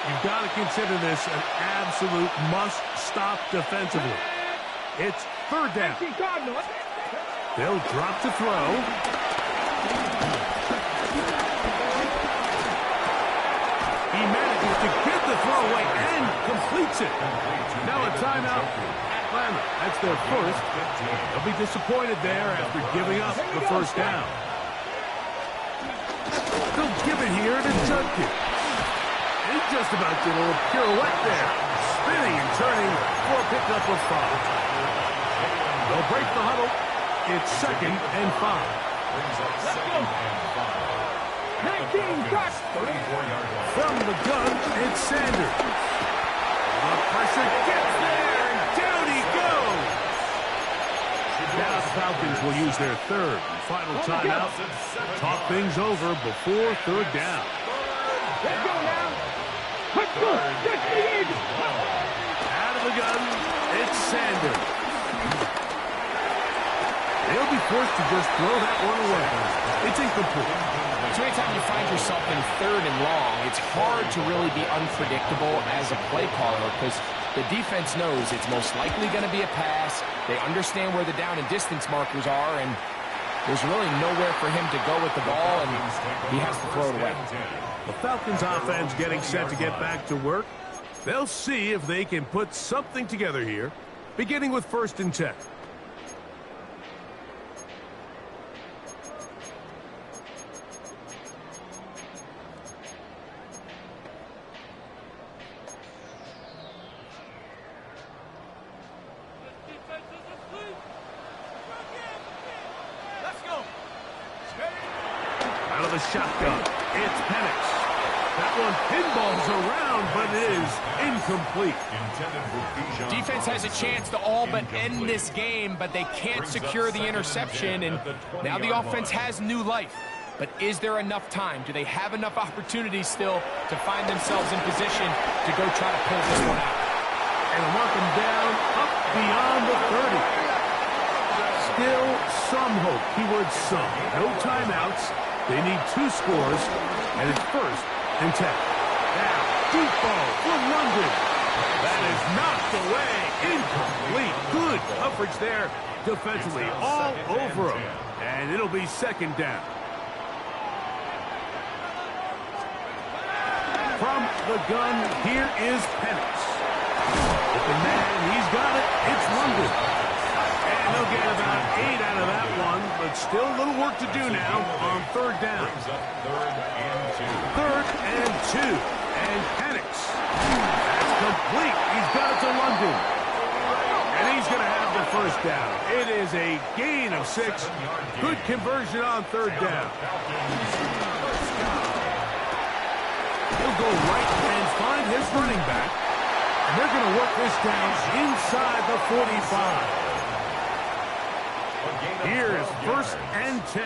You've got to consider this an absolute must-stop defensively. It's third down. They'll drop to throw. He manages to get the throw away and completes it. Now a timeout. Atlanta, that's their first. They'll be disappointed there after giving up the first down. They'll give it here to Judkins. He just about did a little pirouette there. Spinning and turning for a pickup of 5. They'll break the huddle. It's second and 5. Brings up second and 5. 19 touch. 34-yard line. From the gun, it's Sanders. The pressure gets there, and down he goes. Now the Falcons will use their third and final timeout. Talk things over before third down. Let's go now. Let's go. Let's begin. Out of the gun, it's Sanders. They'll be forced to just throw that one away. It's incomplete. So anytime you find yourself in third and long, it's hard to really be unpredictable as a play caller because the defense knows it's most likely going to be a pass. They understand where the down and distance markers are, and there's really nowhere for him to go with the ball, and he has to throw it away. The Falcons offense getting set to get back to work. They'll see if they can put something together here, beginning with 1st and 10. Out of the shotgun, it's Penix. That one pinballs around, but it is incomplete. Defense has a chance to all but end this game, but they can't secure the interception, and now the offense has new life. But is there enough time? Do they have enough opportunities still to find themselves in position to go try to pull this one out? And mark them down up beyond the 30. Still some hope. Keyword some. No timeouts. They need 2 scores, and it's 1st and 10. Now, deep ball for London. That is knocked away. Incomplete. Good coverage there defensively. All over him. And it'll be 2nd down. From the gun, here is Penix. Open man, he's got it. It's London. And they'll get about 8 out of that one, but still a little work to do now on 3rd down. Third and 2. And Penix. That's complete. He's got it to London. And he's going to have the 1st down. It is a gain of 6. Good conversion on 3rd down. He'll go right and find his running back. And they're going to work this down inside the 45. Here is 1st and 10.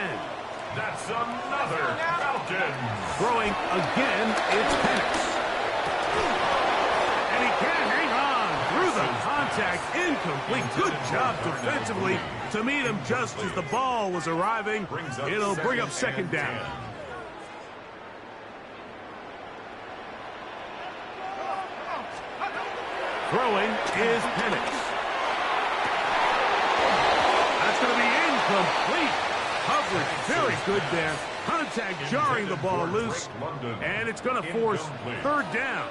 That's another Falcons. Throwing again, it's Penix. And he can't hang on through the contact. Incomplete. Good job defensively to meet him just as the ball was arriving. It'll bring up 2nd down. Throwing is Penix. That's going to be incomplete. Coverage very good there. Contact jarring the ball loose. And it's going to force 3rd down.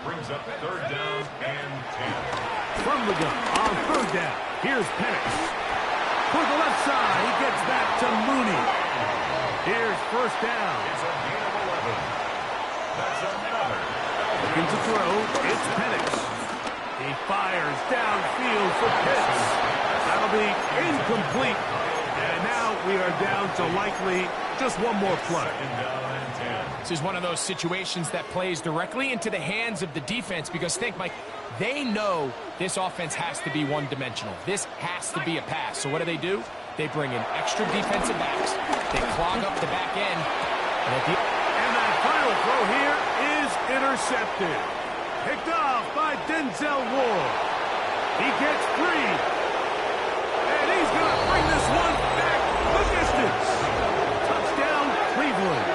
Brings up 3rd down and 10. From the gun on 3rd down. Here's Penix. toward the left side. He gets back to Mooney. Here's first down. It's a gain of 11. That's another. Looking to throw. It's Penix. He fires downfield for Pitts. That'll be incomplete. And now we are down to likely just one more play. This is one of those situations that plays directly into the hands of the defense because think, Mike, they know this offense has to be one-dimensional. This has to be a pass. So what do? They bring in extra defensive backs. They clog up the back end. And that final throw here is intercepted. Picked off by Denzel Ward. He gets free. And he's going to bring this one back the distance. Touchdown, Cleveland.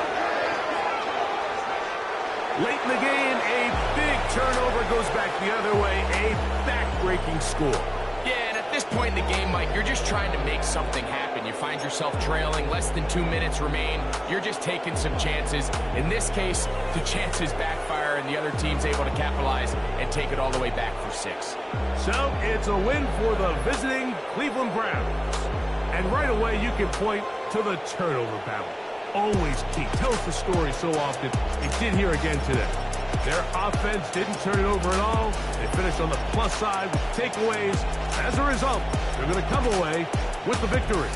Late in the game, a big turnover goes back the other way. A back-breaking score. Yeah, and at this point in the game, Mike, you're just trying to make something happen. You find yourself trailing, less than 2 minutes remain. You're just taking some chances. In this case, the chances backfire, and the other team's able to capitalize and take it all the way back for 6. So it's a win for the visiting Cleveland Browns. And right away, you can point to the turnover battle. Always key. Tells the story so often. It did here again today. Their offense didn't turn it over at all. They finished on the plus side with takeaways. As a result, they're going to come away with the victory.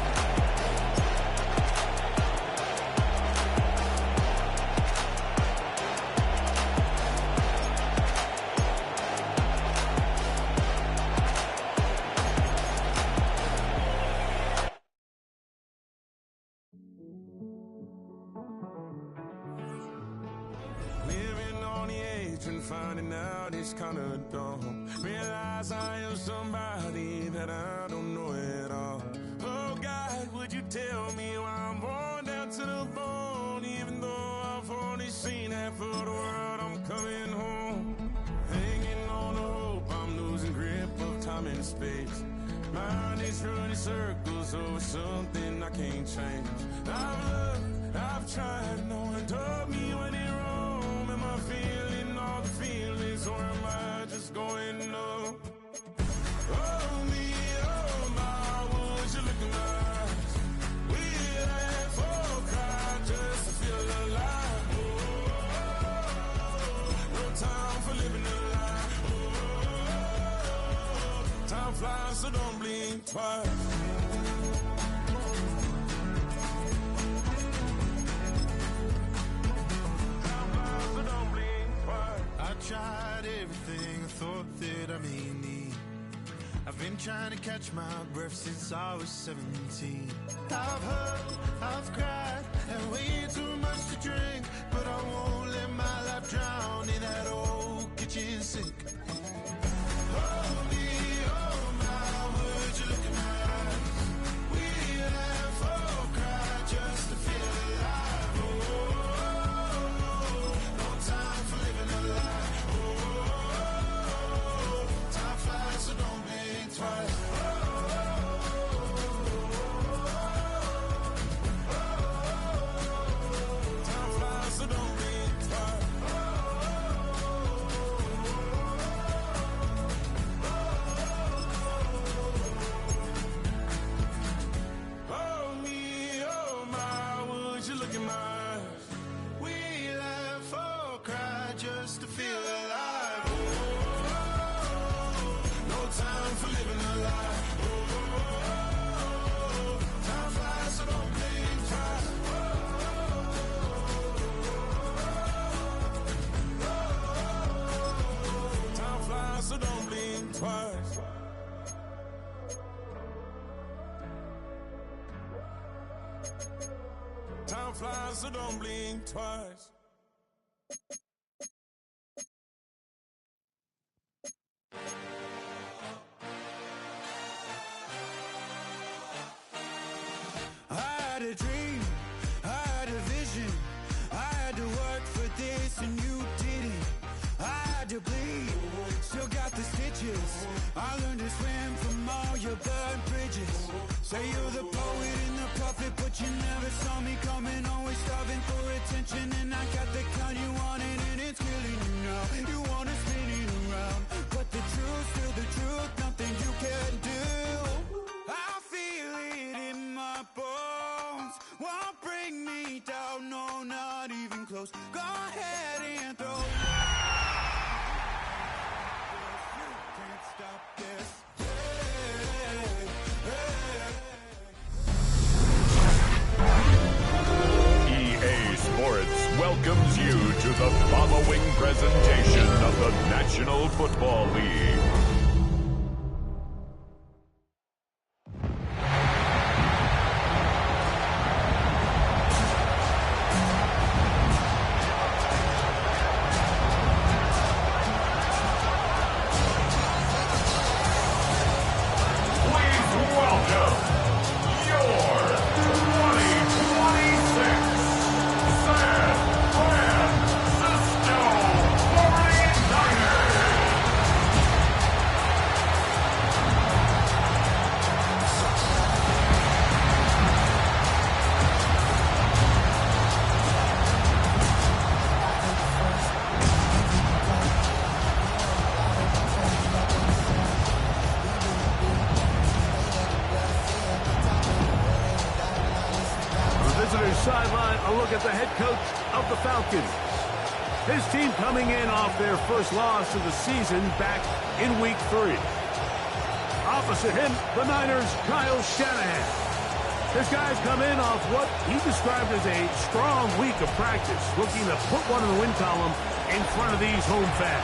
Finding out it's kind of dumb. Realize I am somebody that I don't know at all. Oh God, would you tell me why I'm born down to the bone? Even though I've only seen half of the world, I'm coming home. Hanging on the hope, I'm losing grip of time and space. Mind is running circles over something I can't change. I've loved, I've tried, no one told me when it wrong. Am I feeling all the feelings, or am I just going numb? Oh me, oh my, would you look in my eyes? We laugh or cry just to feel alive. Oh, no time for living a lie. Oh, time flies, so don't blink twice. I tried everything I thought that I may need. I've been trying to catch my breath since I was 17. I've hurt, I've cried, and way too much to drink, but I won't let my life drown in that old kitchen sink. Oh me, oh my, would you look in my eyes? We laugh or cry just to feel alive. Oh, no time for living a lie. So don't think twice. Time flies, so don't think twice. Oh me, oh my, would you look in my eyes? We laugh or cry just to feel alive. Time for living a lie. Oh, time flies, so don't think twice. Time flies, so don't blink twice. Time flies, so don't blink twice. A dream, I had a vision, I had to work for this and you didn't. I had to bleed, still got the stitches. I learned to swim from all your burned bridges. Say you're the poet and the prophet, but you never saw me coming. Always starving for attention, and I got the kind you wanted, and it's killing you now. You wanna spin it around, but the truth's still the truth, nothing you can do. I feel it the following presentation of the National Football League. Sideline, a look at the head coach of the Falcons. His team coming in off their first loss of the season back in Week 3. Opposite him, the Niners' Kyle Shanahan. His guys come in off what he described as a strong week of practice, looking to put one in the win column in front of these home fans.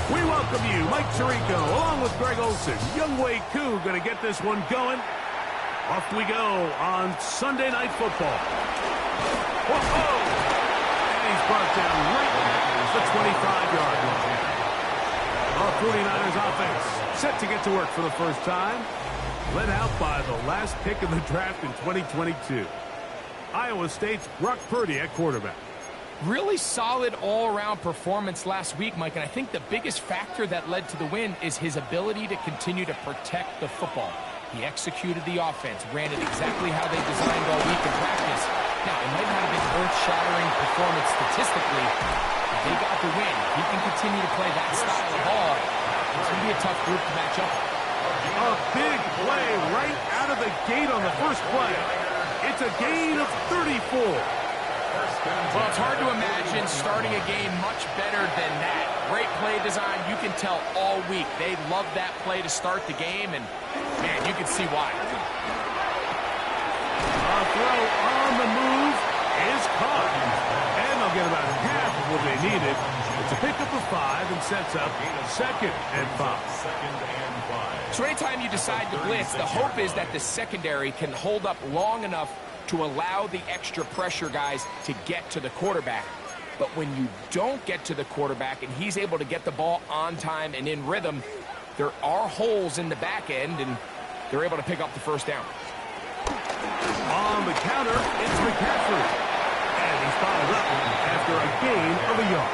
We welcome you, Mike Tirico, along with Greg Olson. Young Wei Koo going to get this one going. Off we go on Sunday Night Football. Whoa! And he's brought down right at the 25-yard line. Our 49ers offense set to get to work for the first time. Led out by the last pick of the draft in 2022. Iowa State's Brock Purdy at quarterback. Really solid all-around performance last week, Mike, and I think the biggest factor that led to the win is his ability to continue to protect the football. He executed the offense, ran it exactly how they designed all week in practice. Now, it might not have been earth-shattering performance statistically, but they got the win. He can continue to play that style of ball. It's going to be a tough group to match up. A big play right out of the gate on the first play. It's a gain of 34. Well, it's hard to imagine starting a game much better than that. Great play design. You can tell all week they love that play to start the game, and, man, you can see why. A throw on the move is caught. And they'll get about half of what they needed. It's a pickup of 5 and sets up 2nd and 5. So anytime you decide to blitz, the hope is that the secondary can hold up long enough to allow the extra pressure guys to get to the quarterback. But when you don't get to the quarterback and he's able to get the ball on time and in rhythm, there are holes in the back end, and they're able to pick up the first down. On the counter, it's McCaffrey. And he's followed up after a gain of a yard.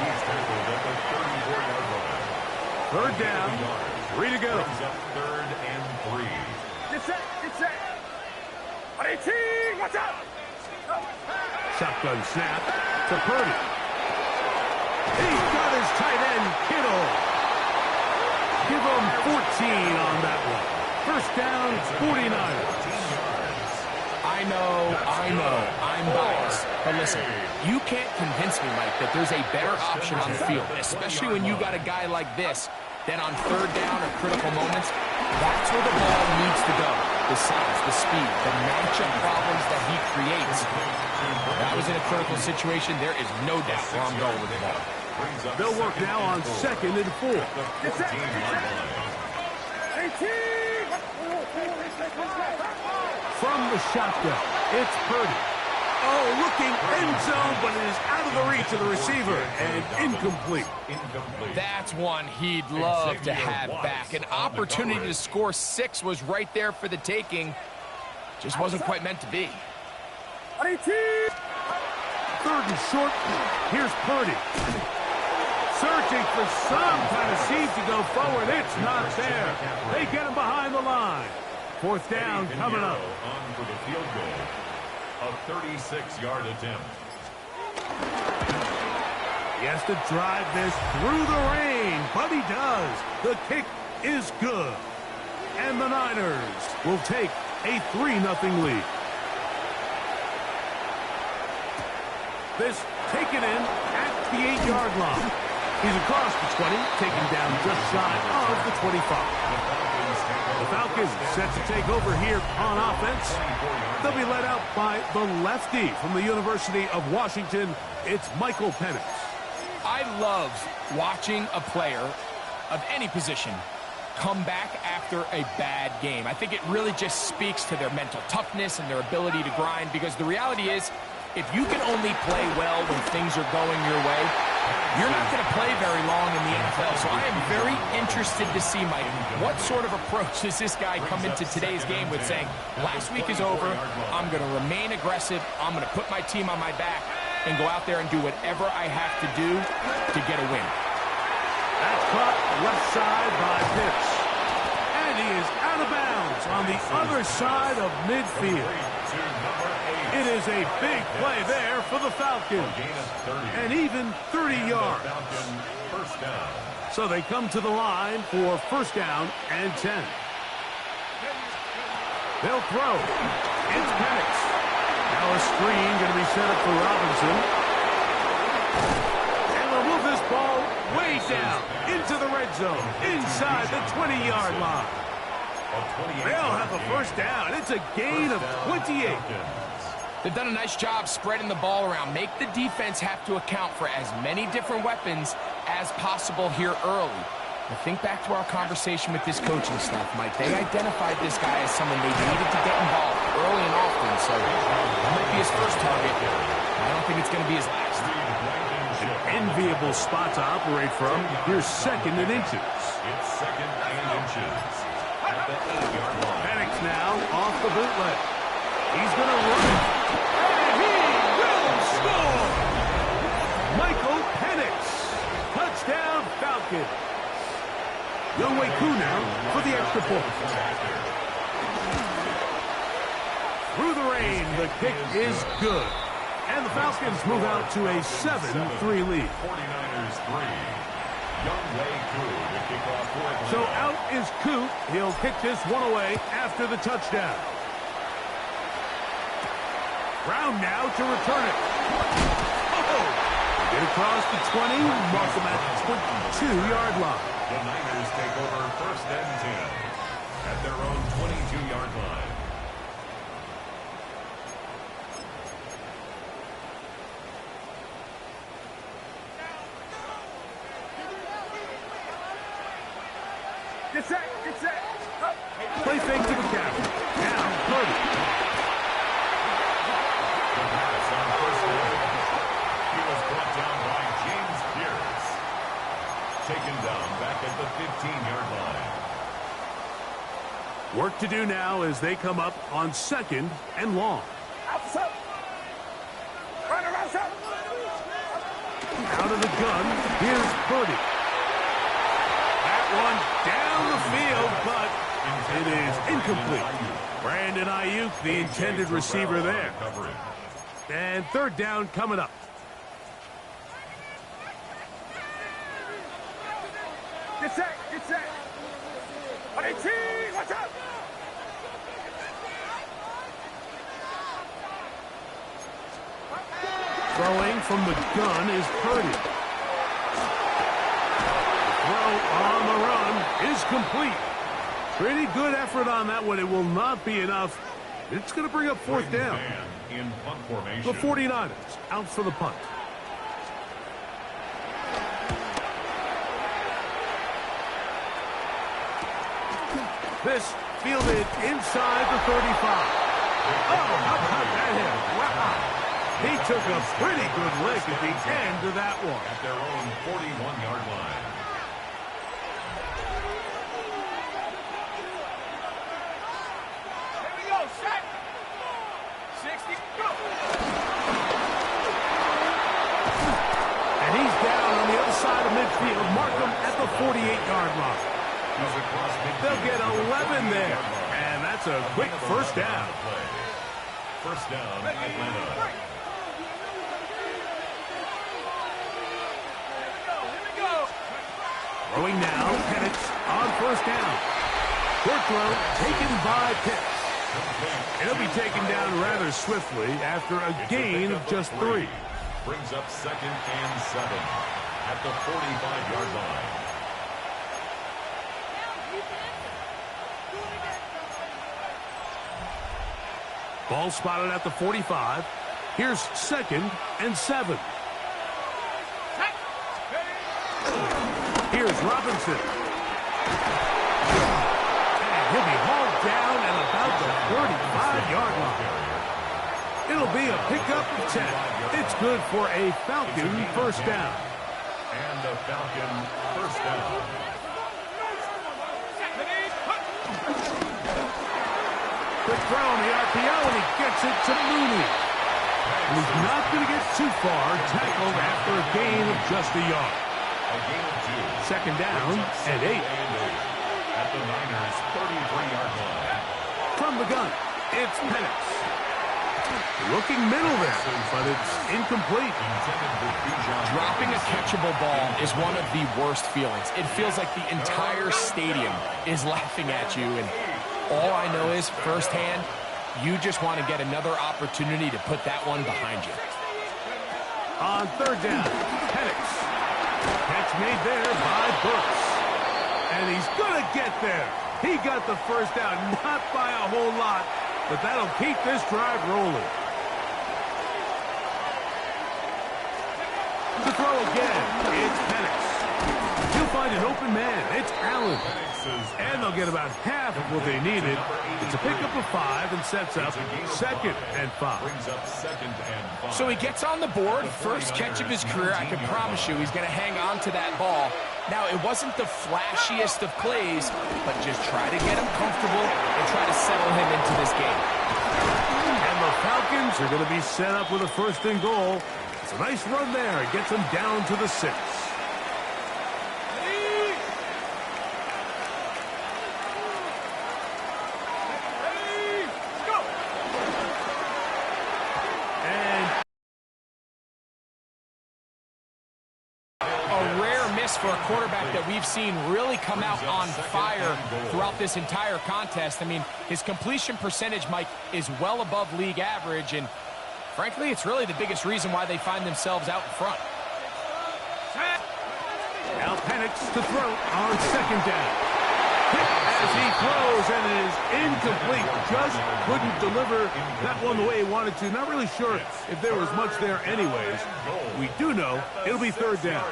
He's tackled at the 34-yard line. Third down, 3 to go. Brings up 3rd and 3. Get set, get set. Watch out! Shotgun snap to Purdy. He's got his tight end, Kittle. Give him 14 on that one. First down, 49ers. I know, I'm biased. But listen, you can't convince me, Mike, that there's a better option on the field, especially when you got a guy like this, that on third down or critical moments, that's where the ball needs to go. The size, the speed, the matchup problems that he creates. That was in a critical situation. There is no doubt where I'm going with the ball. They'll work now on 2nd and 4. From the shotgun, it's Purdy. Oh, looking end zone, but it is out of the reach of the receiver and incomplete. That's one he'd love to have back. An opportunity to score 6 was right there for the taking. Just wasn't quite meant to be. 3rd and short. Here's Purdy. Searching for some kind of seed to go forward. It's not there. They get him behind the line. 4th down coming up. On for the field goal. A 36-yard attempt. He has to drive this through the rain, but he does. The kick is good. And the Niners will take a 3-0 lead. This taken in at the 8-yard line. He's across the 20, taken down just shy of the 25. The Falcons set to take over here on offense. They'll be led out by the lefty from the University of Washington. It's Michael Penix. I love watching a player of any position come back after a bad game. I think it really just speaks to their mental toughness and their ability to grind, because the reality is, if you can only play well when things are going your way, you're not going to play very long in the NFL. So I am very interested to see, Mike, what sort of approach does this guy come into today's game with, saying, last week is over, I'm going to remain aggressive, I'm going to put my team on my back and go out there and do whatever I have to do to get a win. That's caught left side by Pitts. And he is out of bounds on the other side of midfield. It is a big play there for the Falcons. And even 30 yards. So they come to the line for first down and 10. They'll throw. It's Penix. Now a screen going to be set up for Robinson. And they'll move this ball way down into the red zone, inside the 20-yard line. They'll have a first down. It's a gain of 28. They've done a nice job spreading the ball around. Make the defense have to account for as many different weapons as possible here early. But think back to our conversation with this coaching staff, Mike. They identified this guy as someone they needed to get involved early and often. So that might be his first target. I don't think it's going to be his last. An enviable spot to operate from. Here's second and inches. It's second and inches at the 8-yard line. Penix now off the bootleg. He's going to run. And he will score! Michael Penix. Touchdown Falcons. Younghoe Koo now for the extra point. Through the rain, the kick is good. And the Falcons move out to a 7-3 lead. 49ers 3. Younghoe Koo to kick off for. So out is Koo. He'll kick this one away after the touchdown. Brown now to return it. Oh! Get across the 20. Mark him at the 22-yard line. The Niners take over first and 10 at their own 22-yard line. Get set, get set. Play fake to the captain. Now, Purdy. The pass on first down. He was brought down by James Pierce. Taken down back at the 15-yard line. Work to do now as they come up on second and long. Out of the gun, here's Purdy. That one down the field, but it is incomplete. Brandon Ayuk, the intended receiver there. And third down coming up. Get set, get set. 18, watch out. Throwing from the gun is Purdy. Throw on the run is complete. Pretty good effort on that one. It will not be enough. It's going to bring up fourth down. In punt formation. The 49ers out for the punt. This fielded inside the 35. Oh, how about that hit? Wow. He took a pretty good lick at the end of that one. At their own 41-yard line. Here we go, set. 60, go. And he's down on the other side of midfield. Mark him at the 48-yard line. They'll get 11 there. And that's a quick first down. First down, Atlanta. Throwing now, Penix on first down. Short throw taken by Pitts. He'll be taken down rather swiftly after a gain of just 3. Brings up second and 7 at the 45-yard line. Ball spotted at the 45. Here's 2nd and 7. Here's Robinson. And he'll be hauled down at about the 35-yard line. It'll be a pickup of 10. It's good for a Falcon first down. And a Falcon first down. Quick throw on the RPO, and he gets it to Mooney. And he's not going to get too far, tackled after a gain of just a yard. A gain of 2. 2nd down and 8. At the Niners' 33-yard line. From the gun, it's Penix. Looking middle there, but it's incomplete. Dropping a catchable ball is one of the worst feelings. It feels like the entire stadium is laughing at you, and all I know is, firsthand, you just want to get another opportunity to put that one behind you. On 3rd down, Penix. Catch made there by Burks. And he's going to get there. He got the first down, not by a whole lot, but that'll keep this drive rolling. To throw again, it's Penix. He'll find an open man. It's Allen. And they'll get about half of what they needed. It's a pickup of 5 and sets up 2nd and 5. So he gets on the board, first catch of his career. I can promise you he's going to hang on to that ball. Now, it wasn't the flashiest of plays, but just try to get him comfortable and try to settle him into this game. And the Falcons are going to be set up with a 1st and goal. It's a nice run there. It gets them down to the 6. For a quarterback that we've seen really come out on fire throughout this entire contest. I mean, his completion percentage, Mike, is well above league average, and frankly, it's really the biggest reason why they find themselves out in front. Now Penix to throw on 2nd down. Hit as he throws, and it is incomplete. Just couldn't deliver that one the way he wanted to. Not really sure if there was much there anyways. We do know it'll be 3rd down.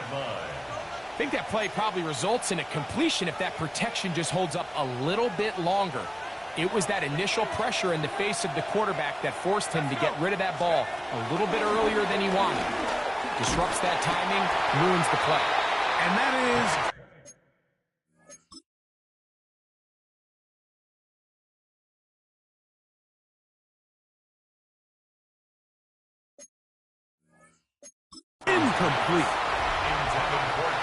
I think that play probably results in a completion if that protection just holds up a little bit longer. It was that initial pressure in the face of the quarterback that forced him to get rid of that ball a little bit earlier than he wanted. Disrupts that timing, ruins the play. And that is incomplete.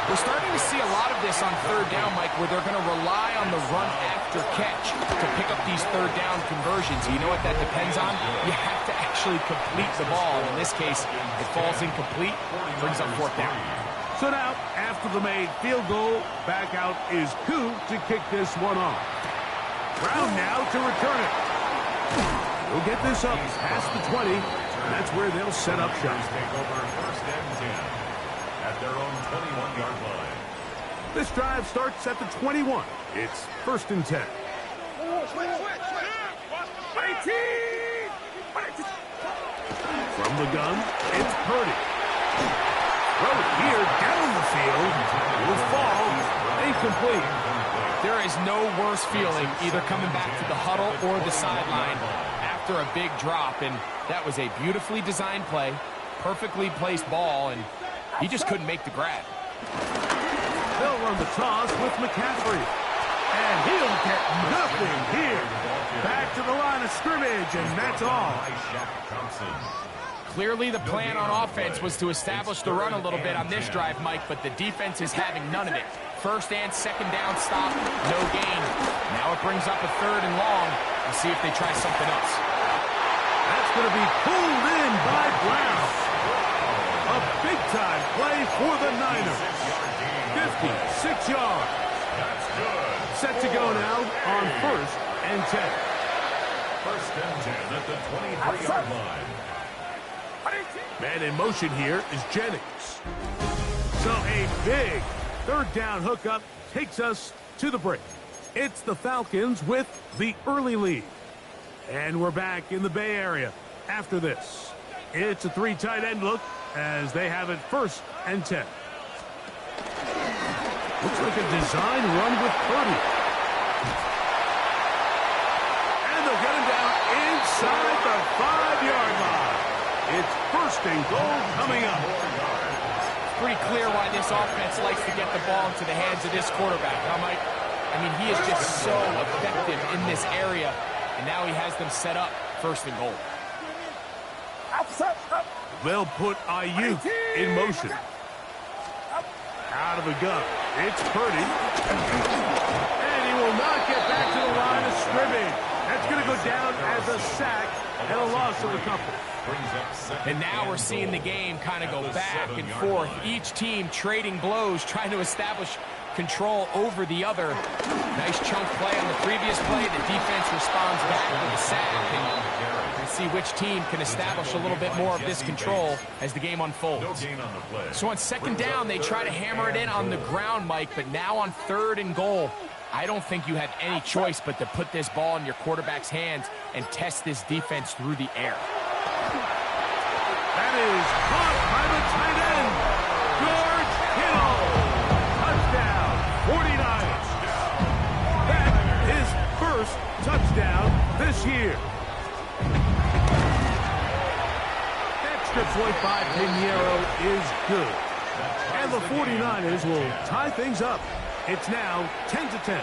We're starting to see a lot of this on 3rd down, Mike, where they're going to rely on the run after catch to pick up these 3rd down conversions. You know what that depends on? You have to actually complete the ball. In this case, it falls incomplete, brings up 4th down. So now, after the made field goal, back out is Koo to kick this one off. Brown now to return it. He'll get this up past the 20, and that's where they'll set up shop. Take over 1st and 10. At their own 21-yard line. This drive starts at the 21. It's 1st and 10. From the gun, it's Purdy. Throw it here down the field. Will fall. Incomplete. There is no worse feeling either coming back to the huddle or the sideline after a big drop, and that was a beautifully designed play, perfectly placed ball, and he just couldn't make the grab. They'll run the toss with McCaffrey. And he'll get nothing here. Back to the line of scrimmage, and that's all. Clearly the plan on offense was to establish the run a little bit on this drive, Mike, but the defense is having none of it. 1st and 2nd down stop, no gain. Now it brings up a 3rd and long. We'll see if they try something else. That's going to be pulled in by Brown. A big-time play for the Niners. 56 yards. That's good. Set to go now on 1st and 10. 1st and 10 at the 23-yard line. Man in motion here is Jennings. So a big third down hookup takes us to the break. It's the Falcons with the early lead. And we're back in the Bay Area after this. It's a 3 tight end look as they have it 1st and 10. Looks like a design run with Purdy. And they'll get him down inside the 5-yard line. It's 1st and goal coming up. It's pretty clear why this offense likes to get the ball into the hands of this quarterback, huh, Mike? I mean, he is just so effective in this area, and now he has them set up 1st and goal. They'll put Ayuk in motion. Out of the gun. It's Purdy. And he will not get back to the line of scrimmage. That's going to go down as a sack and a loss of a couple. And now we're seeing the game kind of go back and forth. Each team trading blows, trying to establish control over the other. Nice chunk play on the previous play. The defense responds back with a sack. And we'll see which team can establish a little bit more of this control as the game unfolds. So on 2nd down, they try to hammer it in on the ground, Mike, but now on 3rd and goal, I don't think you have any choice but to put this ball in your quarterback's hands and test this defense through the air. That is caught by the tight end, George Kittle. Touchdown, 49ers. That's his 1st touchdown this year. Extra point by Pinheiro is good. And the 49ers will tie things up. It's now 10-10.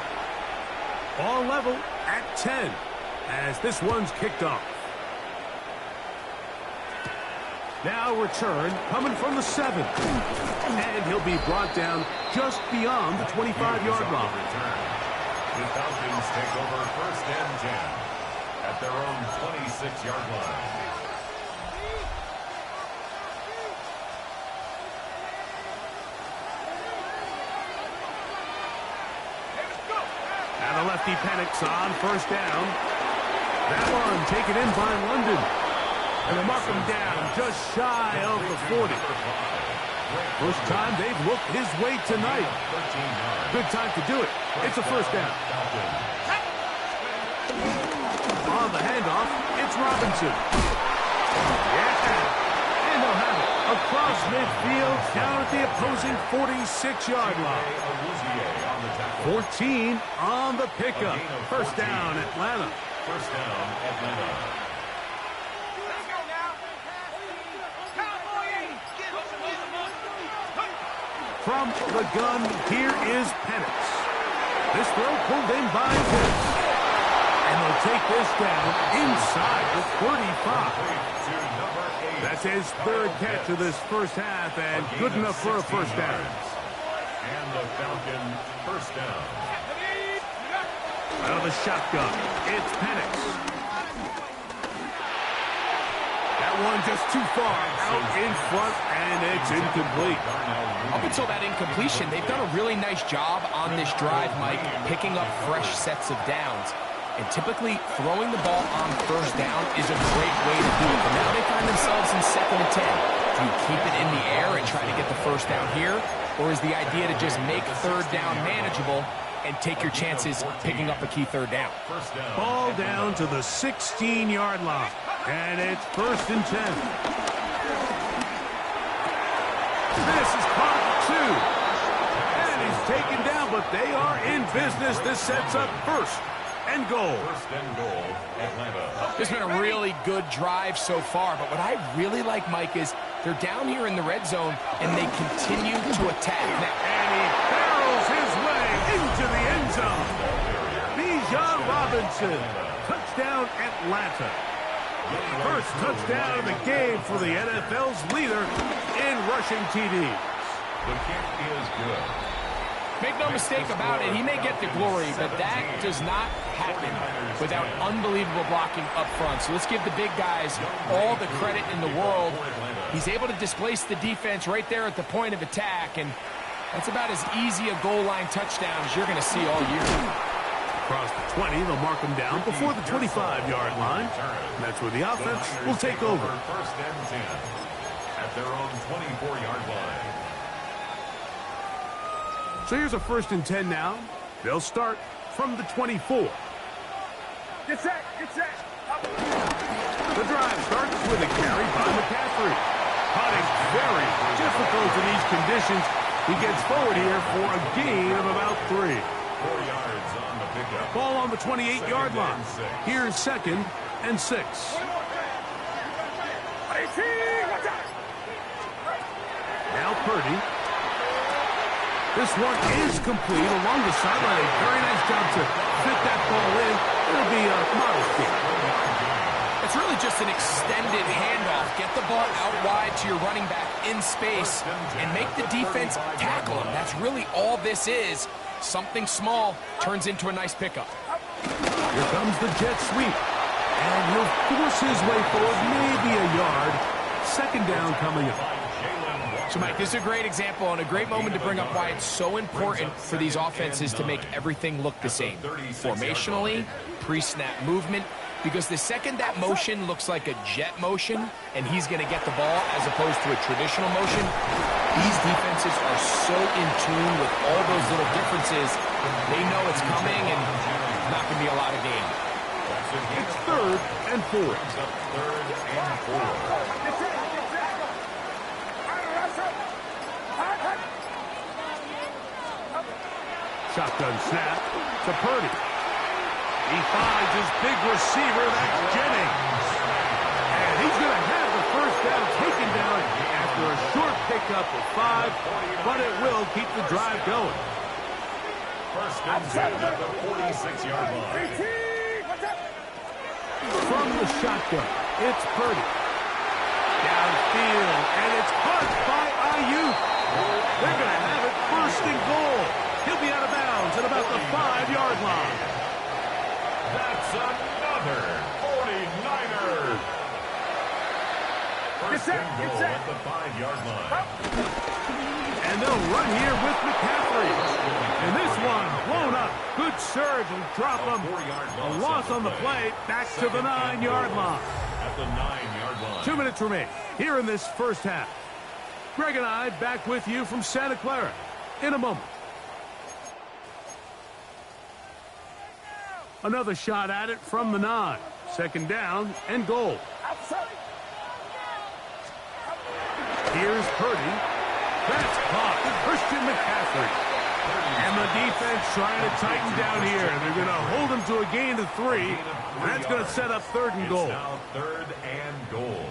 All level at 10 as this one's kicked off. Now return coming from the 7. And he'll be brought down just beyond the 25-yard line. The Falcons take over 1st and 10 at their own 26-yard line. And the lefty Penix on 1st down. That one taken in by London. And they mark him down just shy of the 40. First time they've looked his way tonight. Good time to do it. It's a 1st down. On the handoff, it's Robinson. Yeah. And they'll have it across midfield down at the opposing 46-yard line. 14 on the pickup. 1st down, Atlanta. 1st down, Atlanta. From the gun, here is Penix. This throw pulled in by Penix. And they'll take this down inside the 35. That's his 3rd catch of this 1st half, and good enough for a 1st down. And the Falcon 1st down. Out of the shotgun, it's Penix. That one just too far out in front, and it's incomplete. Up until that incompletion, they've done a really nice job on this drive, Mike, picking up fresh sets of downs. And typically, throwing the ball on 1st down is a great way to do it. But now they find themselves in 2nd and 10. Do you keep it in the air and try to get the 1st down here? Or is the idea to just make 3rd down manageable and take your chances picking up a key 3rd down? Ball down to the 16-yard line. And it's 1st and 10. This is caught 2. And he's taken down, but they are in business. This sets up 1st and goal. 1st and goal, Atlanta. This has been a really good drive so far, but what I really like, Mike, is they're down here in the red zone, and they continue to attack. Now, and he barrels his way into the end zone. Bijan Robinson. Touchdown, Atlanta. First touchdown of the game for the NFL's leader in rushing TDs. The kick is good. Make no mistake about it, he may get the glory, but that does not happen without unbelievable blocking up front. So let's give the big guys all the credit in the world. He's able to displace the defense right there at the point of attack, and that's about as easy a goal line touchdown as you're going to see all year. Across the 20, they'll mark him down before the 25-yard line. And that's where the offense will take over. 1st and 10 at their own 24-yard line. So here's a 1st and 10 now. They'll start from the 24. Get set, get set. The drive starts with a carry by McCaffrey. Punting very difficult in these conditions. He gets forward here for a gain of about 3. 4 yards on the pickup. Ball on the 28-yard line. Here's 2nd and 6. Now Purdy. This one is complete along the sideline. A very nice job to fit that ball in. It'll be a modest gain. It's really just an extended handoff. Get the ball out wide to your running back in space and make the defense tackle him. That's really all this is. Something small turns into a nice pickup. Here comes the jet sweep. And he'll force his way forward, maybe a yard. 2nd down coming up. So, Mike, this is a great example and a great moment to bring up why it's so important for these offenses to make everything look the same. Formationally, pre-snap movement, because the second that motion looks like a jet motion and he's going to get the ball as opposed to a traditional motion, these defenses are so in tune with all those little differences. They know it's coming and it's not going to be a lot of gain. It's 3rd and 4. 3rd and 4. Shotgun snap to Purdy. He finds his big receiver, that's Jennings. And he's going to have the 1st down taken down after a short pickup of 5, but it will keep the drive going. 1st and 10 at the 46-yard line. From the shotgun, it's Purdy. Downfield, and it's caught by Ayuk. They're going to have it 1st and goal. He'll be out of bounds at about the 5-yard line. That's another 49er. 1st and goal at the 5-yard line. And they'll run here with McCaffrey. And this one blown up. Good surge and drop him. A loss on the play. Back to the 9-yard line. At the 9-yard line. 2 minutes remain here in this 1st half. Greg and I back with you from Santa Clara in a moment. Another shot at it from the 9. 2nd down and goal. Here's Purdy. That's caught. Christian McCaffrey. And the defense trying to tighten down here. They're going to hold him to a gain of 3. And that's going to set up 3rd and goal. It's now 3rd and goal.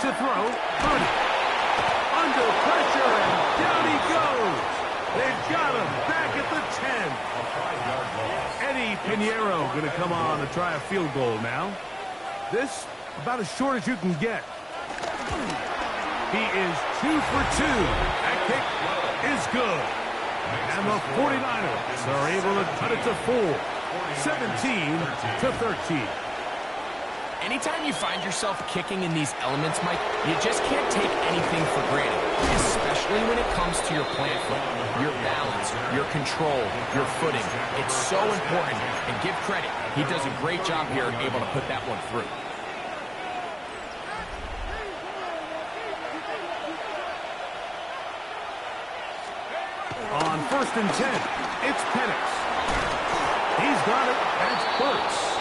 To throw, Purdy. Under pressure, and down he goes. They've got him back at the 10. A 5-yard loss. Eddie Pinheiro going to come on to try a field goal now. This about as short as you can get. He is 2 for 2. That kick is good. And the 49ers are able to cut it to 4. 17-13. Anytime you find yourself kicking in these elements, Mike, you just can't take anything for granted, especially when it comes to your plant foot, your balance, your control, your footing. It's so important, and give credit. He does a great job here able to put that one through. On 1st and 10, it's Penix. He's got it. That's Burks.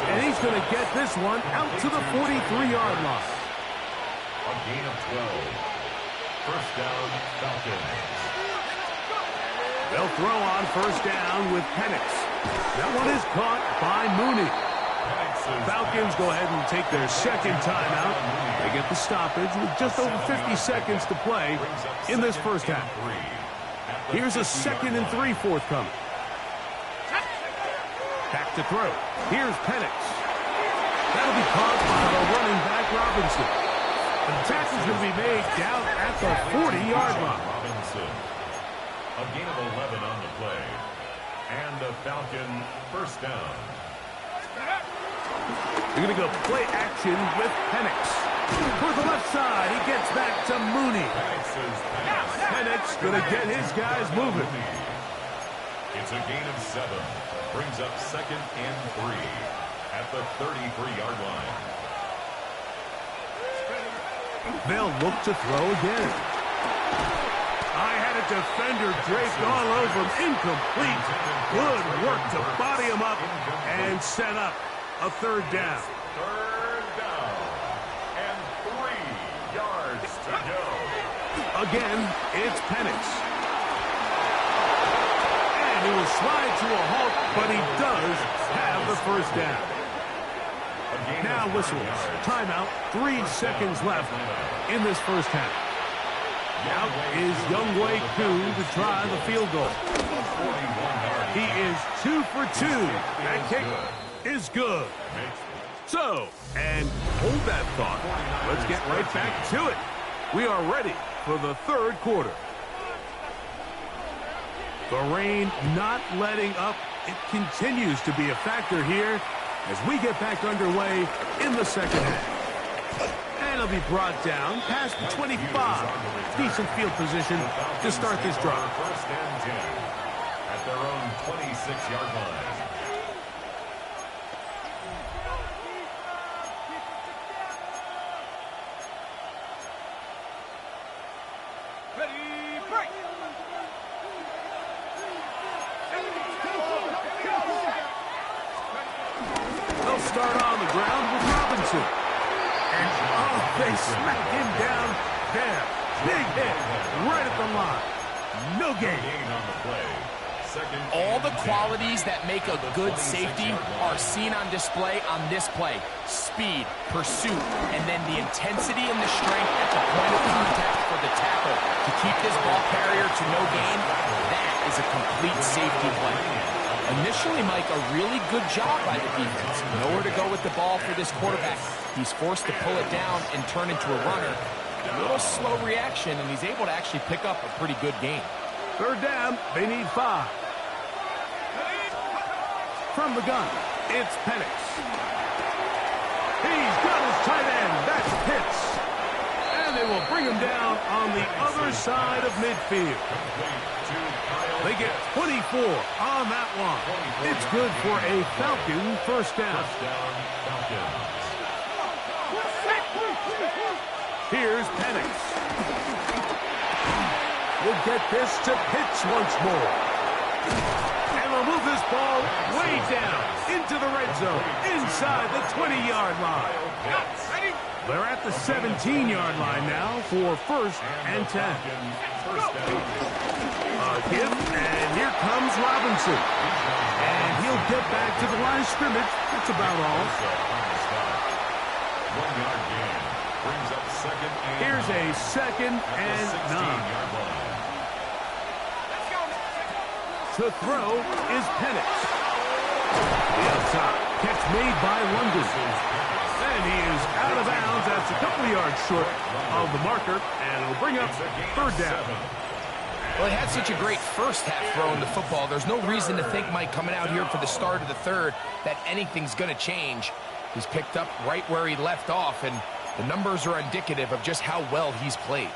And he's going to get this one out to the 43-yard line. A gain of 12. 1st down, Falcons. They'll throw on 1st down with Penix. That one is caught by Mooney. Falcons go ahead and take their 2nd timeout. They get the stoppage with just over 50 seconds to play in this 1st half. Here's a 2nd and 3 forthcoming. Back to throw. Here's Penix. That'll be caught by the running back Robinson. The tackle's going to be made down at the 40-yard line. Robinson. A gain of 11 on the play. And a Falcon 1st down. They're going to go play action with Penix. For the left side, he gets back to Mooney. Penix going to get his guys moving. It's a gain of 7. Brings up 2nd and 3 at the 33-yard line. They'll look to throw again. I had a defender draped all over him. Incomplete. Good work to body him up and set up a third down. Third down. And 3 yards to go. Again, it's Penix. And he will slide to a halt, but he does have the first down. Now whistles. Timeout. 3 seconds left in this first half. Out is Younghoe Koo to try the field goal. He is 2 for 2. That kick is good. So, and hold that thought. Let's get right back to it. We are ready for the third quarter. The rain not letting up. It continues to be a factor here as we get back underway in the second half. And it'll be brought down past the 25. Decent field position to start this drive. First and 10 at their own 26-yard line. Ready, break! They'll start on the ground with Robinson. And, oh, they smack him down there. Big hit right at the line. No gain. On the play. All the qualities that make a good safety are seen on display on this play. Speed, pursuit, and then the intensity and the strength at the point of contact for the tackle. To keep this ball carrier to no gain, that is a complete safety play. Initially, Mike, a really good job by the defense. Nowhere to go with the ball for this quarterback. He's forced to pull it down and turn into a runner. A little slow reaction, and he's able to actually pick up a pretty good game. Third down, they need 5. From the gun, it's Penix. He's got his tight end. That's Pitts. And they will bring him down on the other side of midfield. They get 24 on that one. It's good for a Falcon first down. Here's Penix. We'll get this to Pitts once more. And they'll move this ball way down into the red zone, inside the 20-yard line. They're at the 17-yard line now for first and 10. A give, and here comes Robinson. And he'll get back to the line of scrimmage. That's about all. 1 yard gain. Brings up second and Here's a second and 9. To throw is Penix. The outside. Catch made by London. And he is out of bounds. That's a couple yards short of the marker. And it'll bring up third down. Well, he had such a great first half throwing the football. There's no reason to think, Mike, coming out here for the start of the third, that anything's going to change. He's picked up right where he left off, and the numbers are indicative of just how well he's played.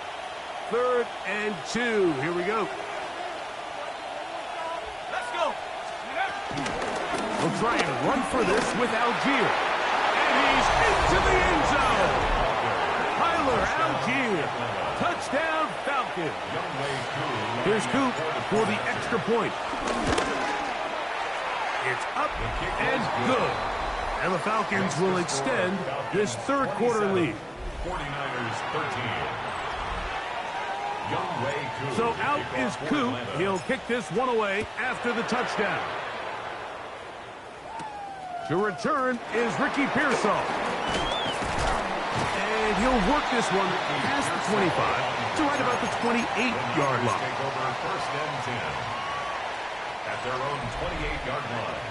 Third and 2. Here we go. Let's go! We'll try and run for this with Algier. And he's into the end zone. Tyler Algier. Touchdown, Falcons. Here's Coop for the extra point. It's up and good. And the Falcons will extend this third quarter lead. 49ers 13. So out is Coop. He'll kick this one away after the touchdown. To return is Ricky Pearsall. And he'll work this one past the 25 to right about the 28-yard line. Take over first and 10 at their own 28-yard line.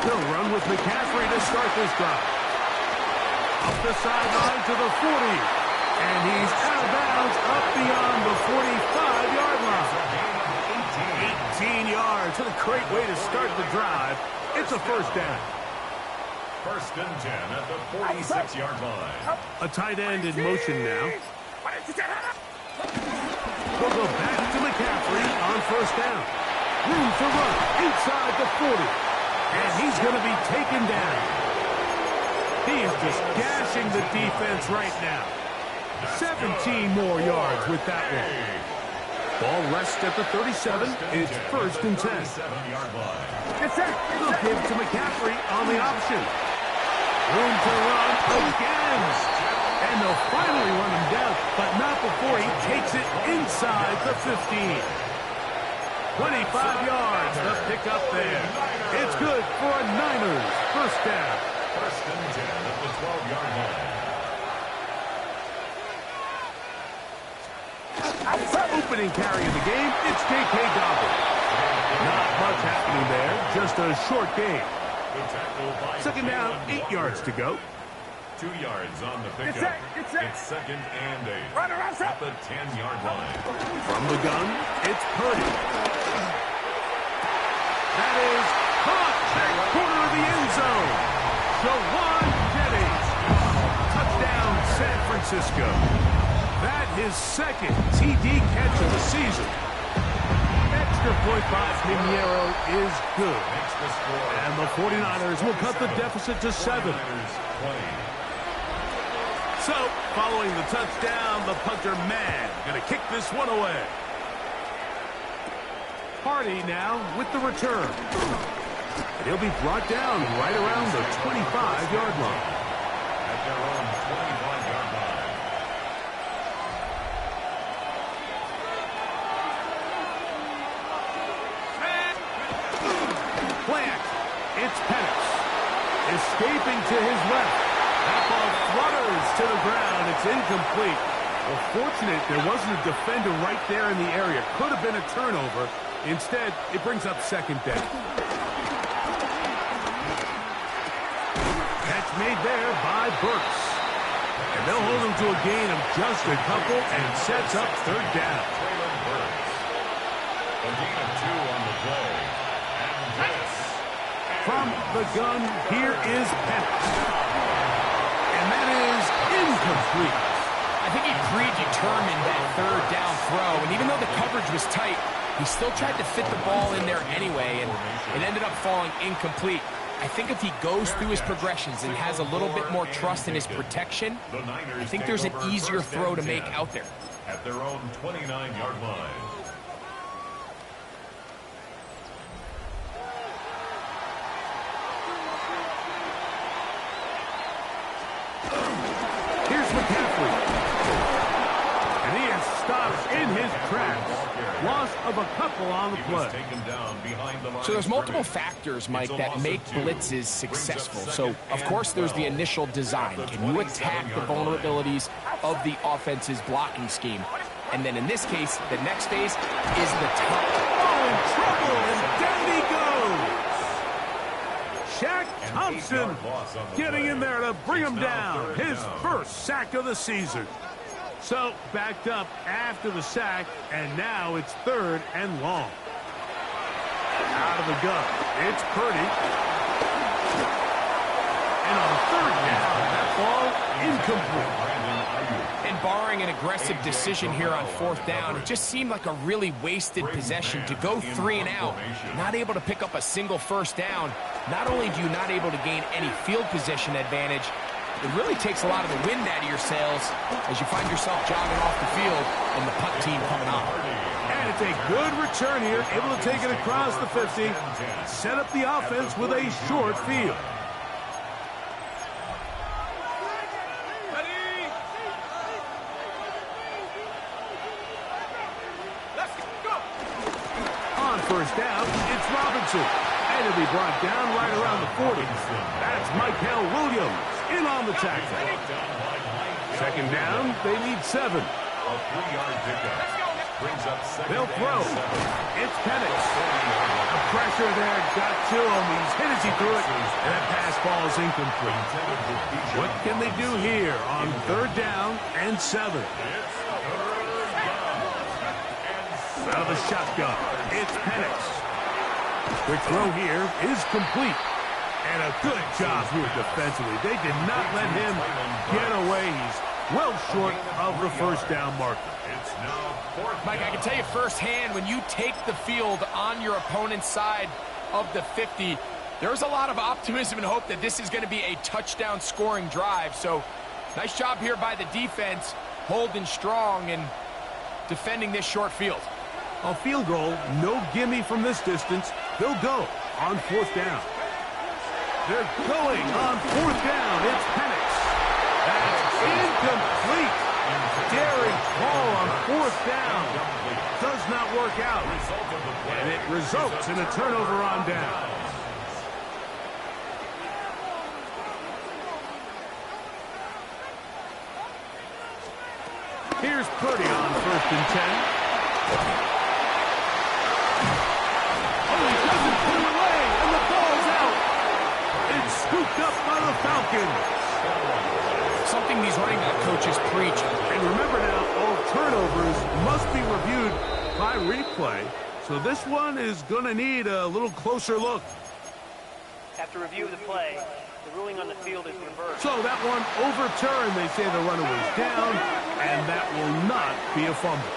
They'll run with McCaffrey to start this drive. Up the sideline to the 40. And he's out of bounds up beyond the 45-yard line. 18 yards. What a great way to start the drive. It's a first down. First and 10 at the 46-yard line. A tight end in motion now. We'll go back to McCaffrey on first down. Room to run inside the 40. And he's going to be taken down. He is just gashing the defense right now. 17 more yards with that one. Ball rests at the 37. It's 1st and 10. They'll give to McCaffrey on the option. Room to run again. And they'll finally run him down, but not before he takes it inside the 15. 25 yards to pick up there. It's good for a Niners first down. 1st and 10 at the 12-yard line. Opening carry of the game, it's J.K. Dobbins. Not much happening there, just a short game. 2nd down, 8 yards to go. 2 yards on the pickup. It's 2nd and 8 at the 10-yard line. From the gun, it's Purdy. That is caught at corner of the end zone. Jawan Jennings. Touchdown, San Francisco. That his 2nd TD catch of the season. Extra point by Pinheiro is good. And the 49ers will cut the deficit to 7. So, following the touchdown, the punter man going to kick this one away. Hardy now with the return. And he'll be brought down right around the 25-yard line. At their own 25-yard line. Plant. It's Penix. Escaping to his left. That ball flutters to the ground. It's incomplete. Well, fortunate there wasn't a defender right there in the area. Could have been a turnover. Instead, it brings up 2nd down. Catch made there by Burks. And they'll hold him to a gain of just a couple and sets up 3rd down. A gain of 2 on the play. And this. From the gun, here is Penix. And that is incomplete. I think he predetermined that 3rd down throw, and even though the coverage was tight, he still tried to fit the ball in there anyway, and it ended up falling incomplete. I think if he goes through his progressions and has a little bit more trust in his protection, I think there's an easier throw to make out there. At their own 29-yard line. Here's McCaffrey. And he is stopped in his tracks. Loss of a couple on the play. So there's multiple factors, Mike, that make blitzes successful. So, of course, there's the initial design. Can you attack the vulnerabilities of the offense's blocking scheme? And then in this case, the next phase is the top. Oh, in trouble, and down he goes. Shaq Thompson getting in there to bring him down. His 1st sack of the season. So, backed up after the sack, and now it's 3rd and long. Out of the gun, it's Purdy. And on 3rd down, that ball incomplete. And barring an aggressive decision here on 4th down, it just seemed like a really wasted possession to go 3 and out, not able to pick up a single 1st down. Not only do you not able to gain any field position advantage, it really takes a lot of the wind out of your sails as you find yourself jogging off the field and the punt team coming on. And it's a good return here, able to take it across the 50, set up the offense with a short field. On 1st down, it's Robinson. And he'll be brought down right around the 40. That's Michael Williams in on the tackle. 2nd down, they need 7. A 3-yard pickup. Brings up 2nd. They'll throw. It's Penix. The pressure there got to him. He's hit as he threw it. And that pass ball is incomplete. What can they do here on 3rd down and 7? Out of the shotgun, it's Penix. Quick throw here is complete. And a good job here defensively. They did not let him get away. He's well short of the 1st down marker. Mike, I can tell you firsthand, when you take the field on your opponent's side of the 50, There's a lot of optimism and hope that this is going to be a touchdown scoring drive. So nice job here by the defense, holding strong and defending this short field. A field goal, no gimme from this distance. They'll go on 4th down. They're going on 4th down. It's Penix. That's incomplete. Daring ball on 4th down. Does not work out. And it results in a turnover on down. Here's Purdy on 1st and 10. Oh, he doesn't put it away, and the ball's out. It's scooped up by the Falcons. Something these running back coaches preach. And remember now, all turnovers must be reviewed by replay. So this one is going to need a little closer look. After review of the play, the ruling on the field is reversed. So that one overturned. They say the runner was down, and that will not be a fumble.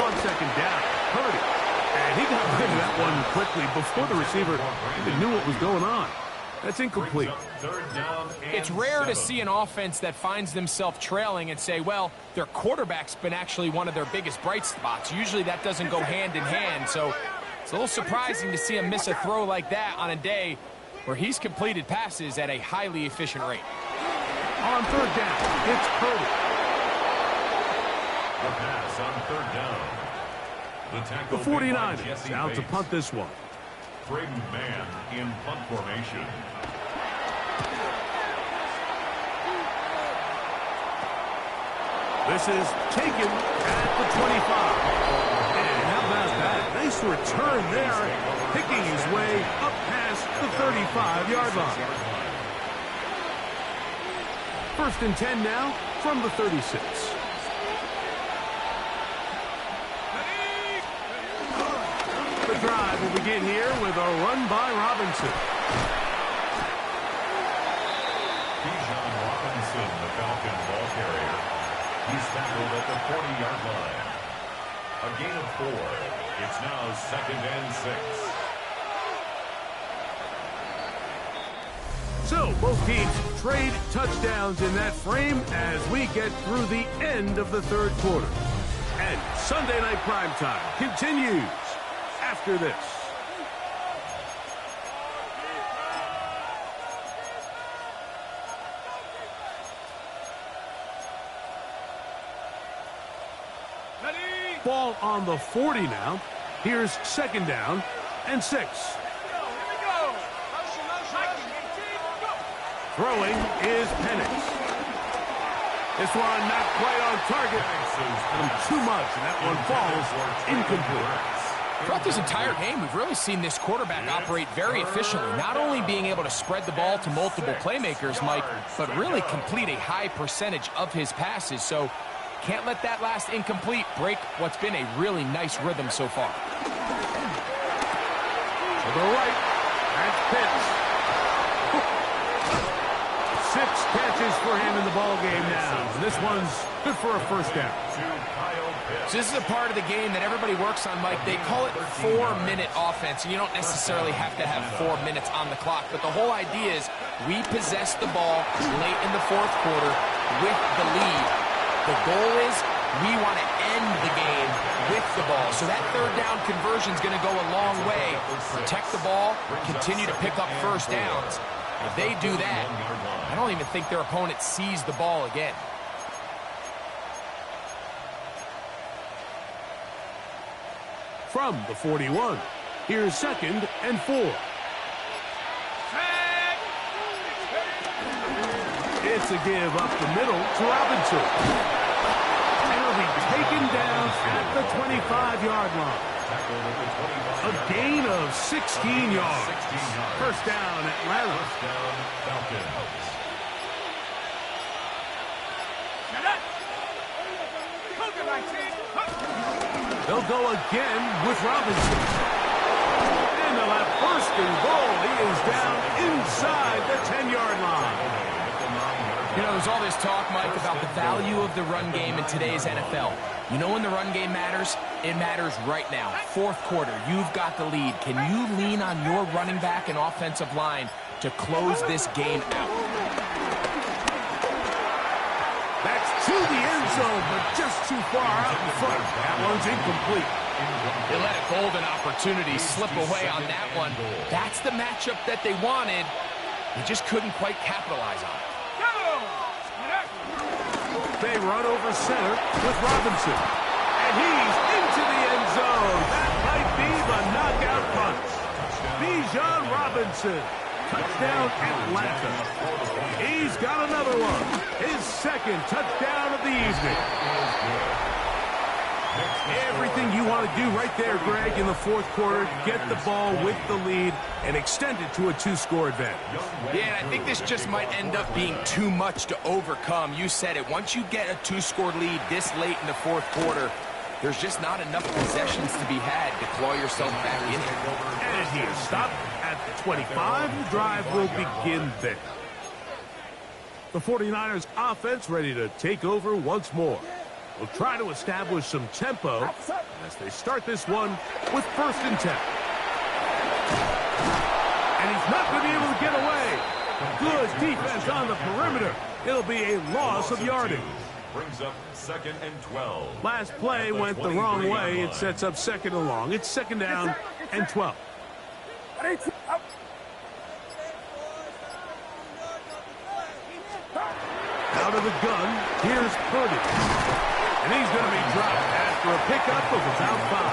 On 2nd down, Purdy. And he got rid of that one quickly before the receiver even knew what was going on. That's incomplete. It's rare to see an offense that finds themselves trailing and say, well, their quarterback's been actually one of their biggest bright spots. Usually that doesn't go hand in hand, so it's a little surprising to see him miss a throw like that on a day where he's completed passes at a highly efficient rate. On 3rd down, it's Purdy. The pass on 3rd down. The 49ers out to punt this one. Braden Mann in punt formation. This is taken at the 25. And how about that? Nice return there, picking his way up past the 35-yard line. 1st and 10 now from the 36. The drive will begin here with a run by Robinson. Robinson, the Falcons ball carrier. He's tackled at the 40-yard line. A gain of 4. It's now 2nd and 6. So both teams trade touchdowns in that frame as we get through the end of the 3rd quarter. And Sunday Night Primetime continues after this. Ball on the 40 now. Here's 2nd down and 6. Throwing is Penix. This one not quite on target. Too much, and that one falls incomplete. Throughout this entire game, we've really seen this quarterback operate very efficiently, not only being able to spread the ball to multiple playmakers, Mike, but really complete a high percentage of his passes. So can't let that last incomplete break what's been a really nice rhythm so far. To the right, that's Pitts. 6 catches for him in the ball game now. This one's good for a 1st down. So this is a part of the game that everybody works on, Mike. They call it 4-minute offense, and you don't necessarily have to have 4 minutes on the clock. But the whole idea is we possess the ball late in the 4th quarter with the lead. The goal is we want to end the game with the ball. So that 3rd down conversion is going to go a long way. Protect the ball, continue to pick up 1st downs. If they do that, I don't even think their opponent sees the ball again. From the 41, here's 2nd and 4. It's a give up the middle to Robinson. And he'll be taken down at the 25-yard line. A gain of 16 yards. 1st down, Atlanta. They'll go again with Robinson. And they'll have 1st and goal. He is down inside the 10-yard line. You know, There's all this talk, Mike, about the value of the run game in today's NFL. You know when the run game matters? It matters right now. Fourth quarter, you've got the lead. Can you lean on your running back and offensive line to close this game out? That's to the end zone, but just too far out in front. That one's incomplete. They let a golden opportunity slip away on that one. That's the matchup that they wanted. They just couldn't quite capitalize on it. They run over center with Robinson. And he's into the end zone. That might be the knockout punch. Bijan Robinson. Touchdown, Atlanta. He's got another one. His second touchdown of the evening. Everything you want to do right there, Greg, in the fourth quarter. Get the ball with the lead and extend it to a two-score advantage. Yeah, and I think this just might end up being too much to overcome. You said it. Once you get a two-score lead this late in the fourth quarter, there's just not enough possessions to be had to claw yourself back in it. And he is stopped at the 25. The drive will begin there. The 49ers offense ready to take over once more. Will try to establish some tempo as they start this one with 1st and 10. And he's not going to be able to get away. Good defense on the perimeter. It'll be a loss of yardage. Brings up 2nd and 12. Last play went the wrong way. It sets up 2nd and long. It's 2nd down and 12. Out of the gun, here's Purdy. And he's going to be dropped after a pickup of about 5.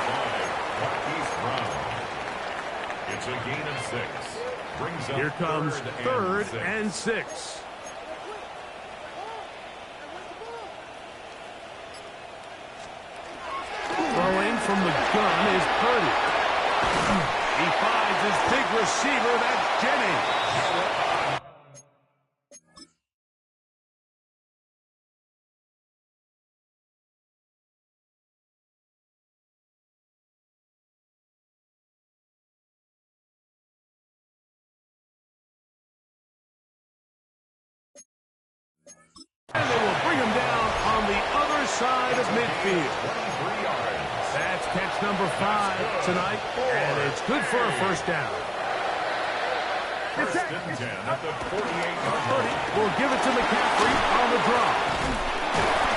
It's a gain of 6. Brings up Here comes 3rd and 6. Throwing from the gun is Purdy. He finds his big receiver, that's Jennings. And they will bring him down on the other side of midfield. That's catch number 5 tonight, and it's good for a 1st down. 1st and 10 at the 48-yard line. Will give it to McCaffrey on the draw.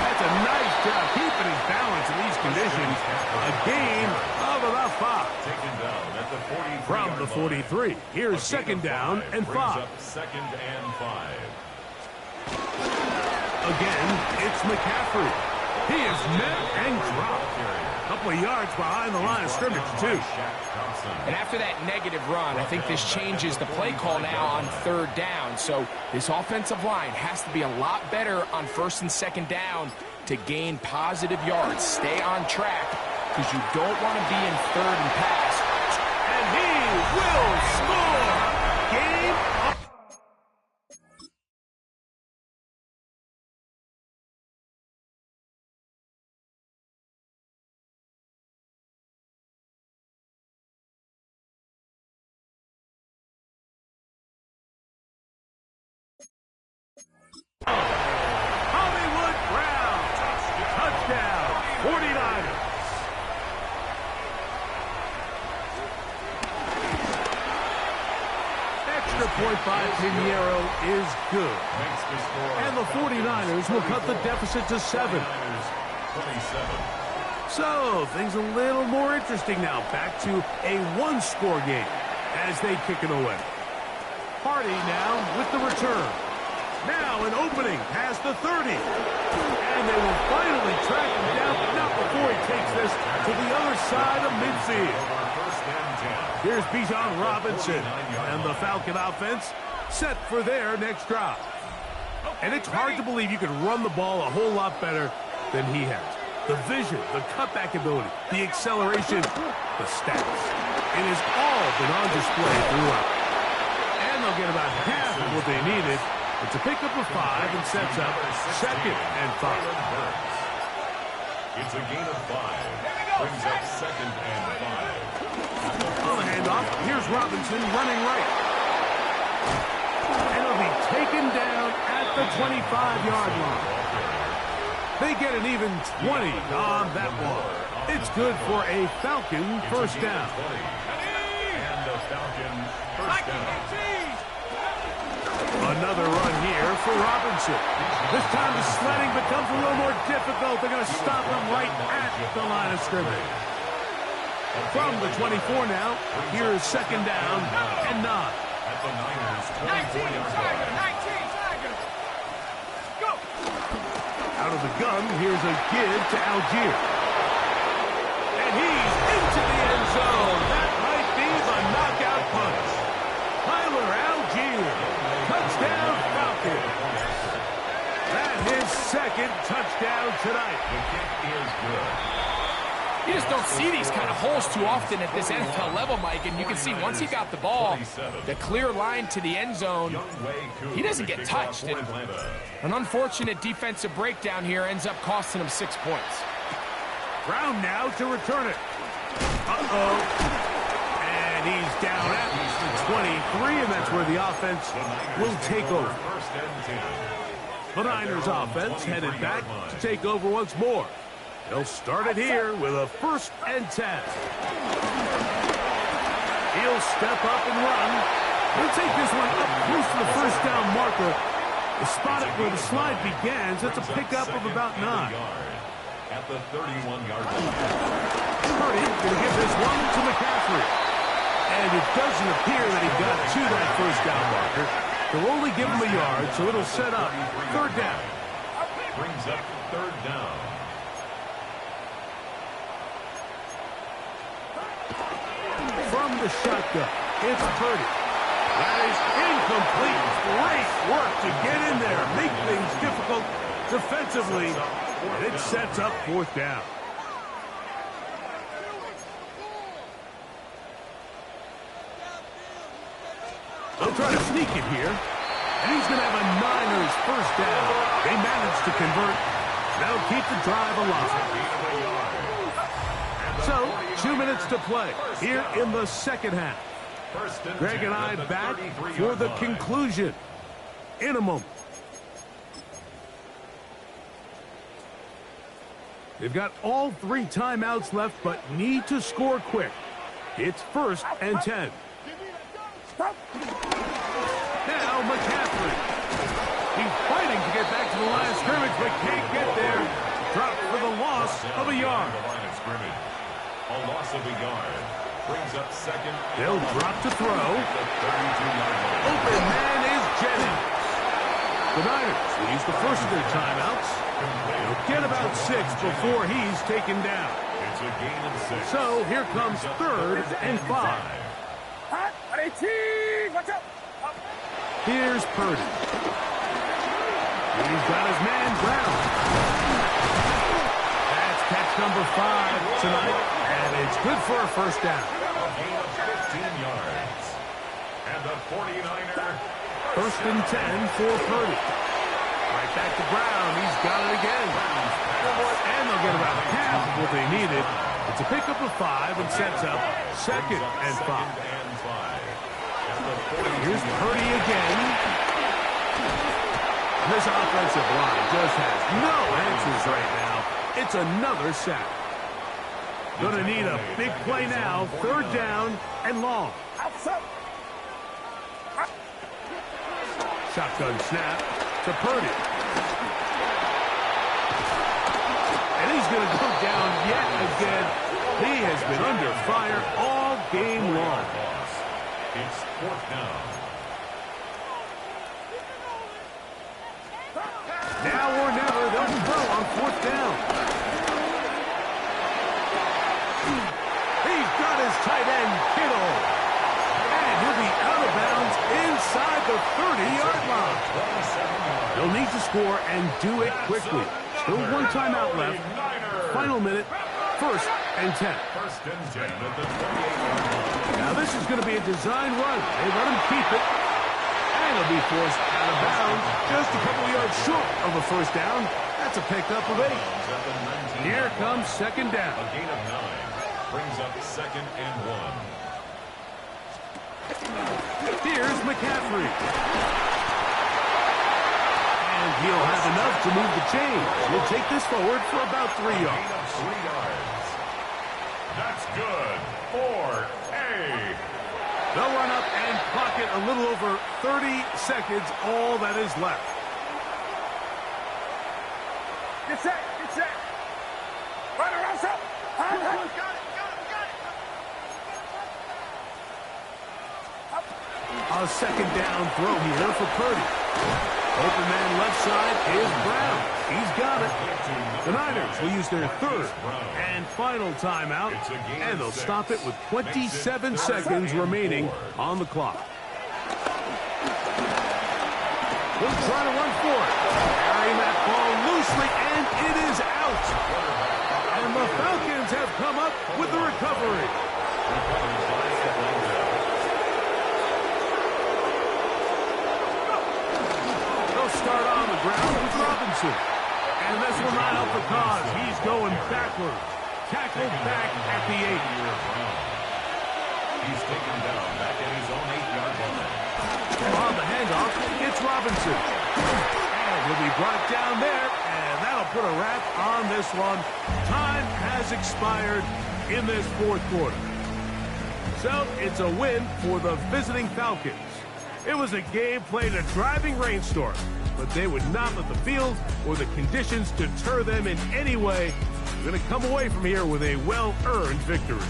That's a nice job keeping his balance in these conditions. A gain of about 5. Taken down at the 43. From the 43. Here's 2nd down and 5. 2nd and 5. Again, it's McCaffrey. He is met and dropped. A couple of yards behind the line of scrimmage, too. And after that negative run, I think this changes the play call now on 3rd down. So this offensive line has to be a lot better on 1st and 2nd down to gain positive yards. Stay on track because you don't want to be in 3rd and pass. And he will score. Game up. Hollywood Brown. Touchdown. 49ers. Extra point by Pinheiro is good. And the 49ers will cut the deficit to 7. 27. So, things a little more interesting now. Back to a 1-score game as they kick it away. Hardy now with the return. Now an opening past the 30. And they will finally track him down, but not before he takes this to the other side of midfield. Here's Bijan Robinson and the Falcon offense set for their next drive. And it's hard to believe you can run the ball a whole lot better than he has. The vision, the cutback ability, the acceleration, the stats. It has all been on display throughout. And they'll get about half of what they needed. It's a pickup of 5 and sets up 2nd and 5. It's a gain of 5. Brings up 2nd and 5. On the handoff, here's Robinson running right. And he'll be taken down at the 25-yard line. They get an even 20 on that one. It's good for a Falcon first down. And the Falcon first down. Another run here for Robinson. This time the sledding becomes a little more difficult. They're going to stop him right at the line of scrimmage. From the 24 now, here's second down and 9. At the Niners, 24-yard line. Go! Out of the gun, here's a give to Algier. And he's into the end zone. That might be the knockout punch. Tyler Algier. Touchdown, Falcons. That's his second touchdown tonight. The kick is good. You just don't see these kind of holes too often at this NFL level, Mike, and you can see once he got the ball, the clear line to the end zone, he doesn't get touched. And an unfortunate defensive breakdown here ends up costing him 6 points. Brown now to return it. Uh-oh. And he's down at the 23, and that's where the offense will take over. The Niners offense headed back to take over once more. They'll start it here with a 1st and 10. He'll step up and run. He'll take this one up close to the first down marker. The spot where the slide begins, that's a pickup of about 9. At the 31-yard line. Purdy going to give this one to McCaffrey. And it doesn't appear that he got to that first down marker. They'll only give him a yard, so it'll set up 3rd down. Brings up 3rd down. From the shotgun, it's Purdy. That is incomplete. Great work to get in there, make things difficult defensively, and it sets up 4th down. They'll try to sneak it here, and he's going to have a Niners first down. They managed to convert. Now keep the drive alive. So, 2 minutes to play here in the second half. Greg and I back for the conclusion in a moment. They've got all 3 timeouts left, but need to score quick. It's 1st and 10. Now McCaffrey. He's fighting to get back to the line of scrimmage, but can't get there. Dropped for the loss of a yard. A loss of a yard. Brings up 2nd. They'll drop to throw. Open man is Jennings. The Niners will use the first of their timeouts. They'll get about 6 before he's taken down. It's a gain of 6. So here comes 3rd and 5. Here's Purdy. He's got his man Brown. That's catch number 5 tonight, and it's good for a first down. A gain of 15 yards. And the 49er. 1st and 10 for Purdy. Right back to Brown. He's got it again. And they'll get about half of what they needed. It's a pickup of 5 and sets up 2nd and 5. Here's Purdy again. This offensive line just has no answers right now. It's another sack. Gonna need a big play now. 3rd down and long. Shotgun snap to Purdy. And he's gonna go down yet again. He has been under fire all game long. It's 4th down. Now or never, they'll throw on 4th down. He's got his tight end, Kittle. And he'll be out of bounds inside the 30-yard line. They'll need to score and do it quickly. Still 1 timeout left. Final minute, 1st and 10. 1st and 10 at the 28-yard line. Now this is going to be a design run. They let him keep it. And he'll be forced out of bounds. Just a couple yards short of a first down. That's a pickup of 8. Here comes 2nd down. A gain of 9. Brings up 2nd and 1. Here's McCaffrey. And he'll have enough to move the chains. He'll take this forward for about 3 yards. 3 yards. That's good for a. They'll run up and clock it a little over 30 seconds, all that is left. Get set, get set. Runner, rush up. Got it. A second down throw here for Purdy. Open man left side is Brown. He's got it. The Niners will use their third and final timeout, and they'll stop it with 27 seconds remaining on the clock. He'll try to run for it. Carrying that ball loosely, and it is out. And the Falcons have come up with the recovery. Start on the ground with Robinson. And this will not help the cause. He's going backwards. Tackled back at the 8. He's taken down back at his own 8-yard line. On the handoff, it's Robinson. And he'll be brought down there, and that'll put a wrap on this one. Time has expired in this fourth quarter. So it's a win for the visiting Falcons. It was a game played in a driving rainstorm, but they would not let the field or the conditions deter them in any way. They're going to come away from here with a well-earned victory.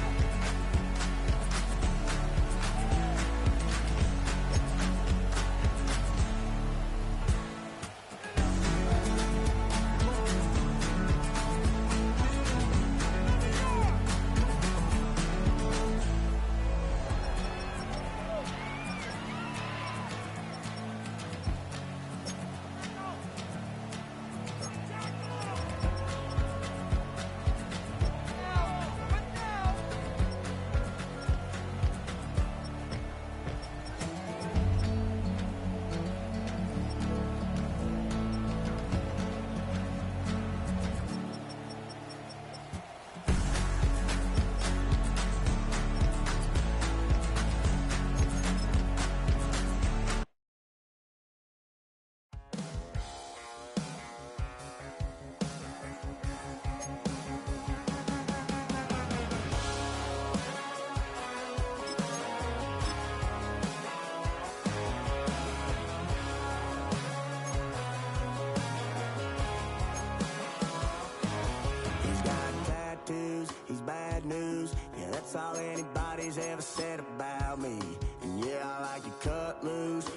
That's all anybody's ever said about me. And yeah, I like to cut loose,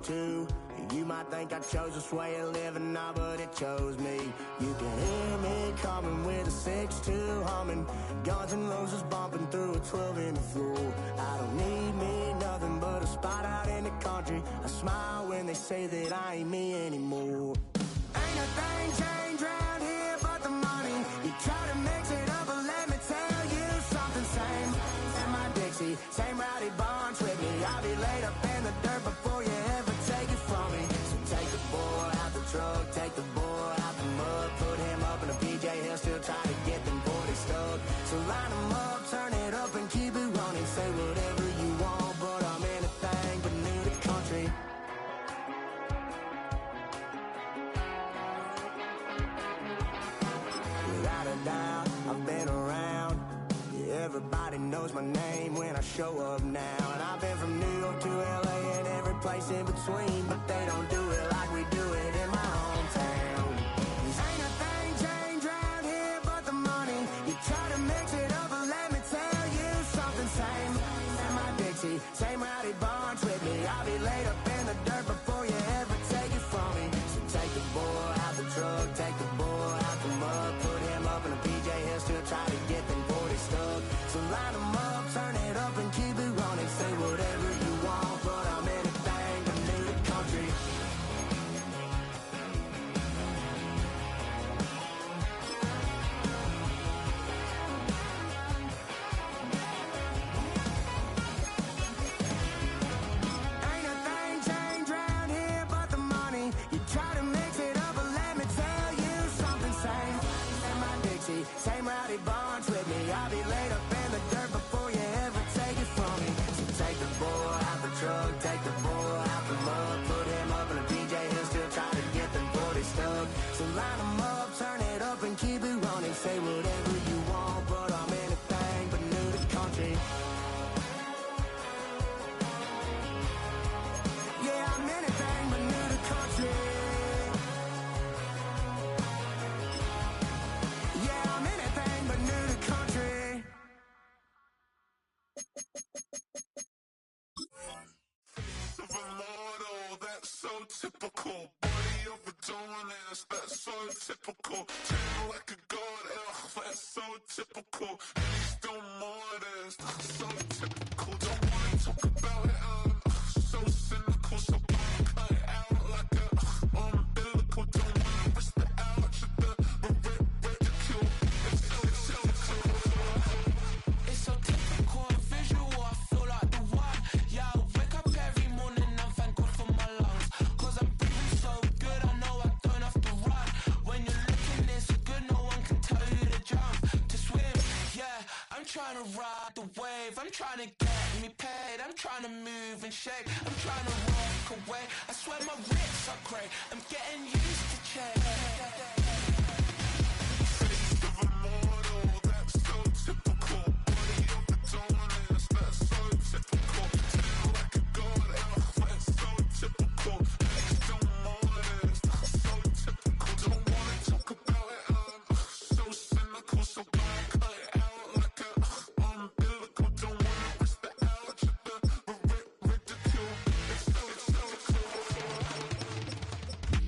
too. You might think I chose this way of living now, but it chose me. You can hear me coming with a 6-2 humming, Guns N' Roses bumping through a 12 in the floor. I don't need me nothing but a spot out in the country. I smile when they say that I ain't me anymore. Ain't a thing changed round here but the money. You try to mix it up, but let me tell you something. Same in my Dixie, same rowdy bunch with me. I'll be laid up in the dirt before you ever take it from me. So take the boy out the truck, take the boy out the mud, put him up in a PJ, he'll still try to get them 40 stuck. So line him up, turn it up and keep it running. Say whatever you want, but I'm anything but new to country. Without a doubt, I've been around. Yeah, everybody knows my name when I show up now. And I've been from New York to LA and every place in between, but they don't do it like we do it in my hometown. Ain't a thing changed round here but the money. You try to mix it up, but let me tell you something. Same in my Dixie, same rowdy bunch with me. I'll be laid up in the dirt before you ever take it from me. So take the boy out the truck, take the boy out the mud, put him up in a PJ, he'll still try to get them 40 stuck. So line him up, turn it up and keep it running. Say whatever you want, but I'm anything but new to country. typical. Body of a dominance, that's so typical. Treat like a god, that's so typical. And he's still modest, so typical. Don't wanna talk about it, so cynical. So cut it out like a umbilical. Don't wanna risk the ouch of the ridicule. It's so typical. It's so typical and visual, I feel like the one. Yeah, I wake up every morning and thank God for my lungs. Cause I'm breathing so good, I know I don't have to run. When you're looking this good, no one can tell you to jump, to swim. Yeah, I'm trying to ride the wave, I'm trying to get me paid, I'm trying to move and shake, I'm trying to walk away. I swear my wrists are great, I'm getting used to change. Face of a mortal, that's so typical. Body of a dominance, that's so typical. Treat like a god, that's so typical. And he's still modest, so typical. Don't wanna talk about it, so cynical. So cut it out like a umbilical. Don't wanna risk the ouch of the ridicule. It's so typical.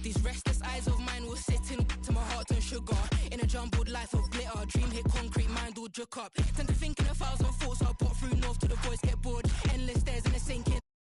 These restless eyes of mine will sit in to my heart and sugar. In a jumbled life of glitter, dream hit concrete, mind all jook up. Tend to think in 1,000 thoughts, I'll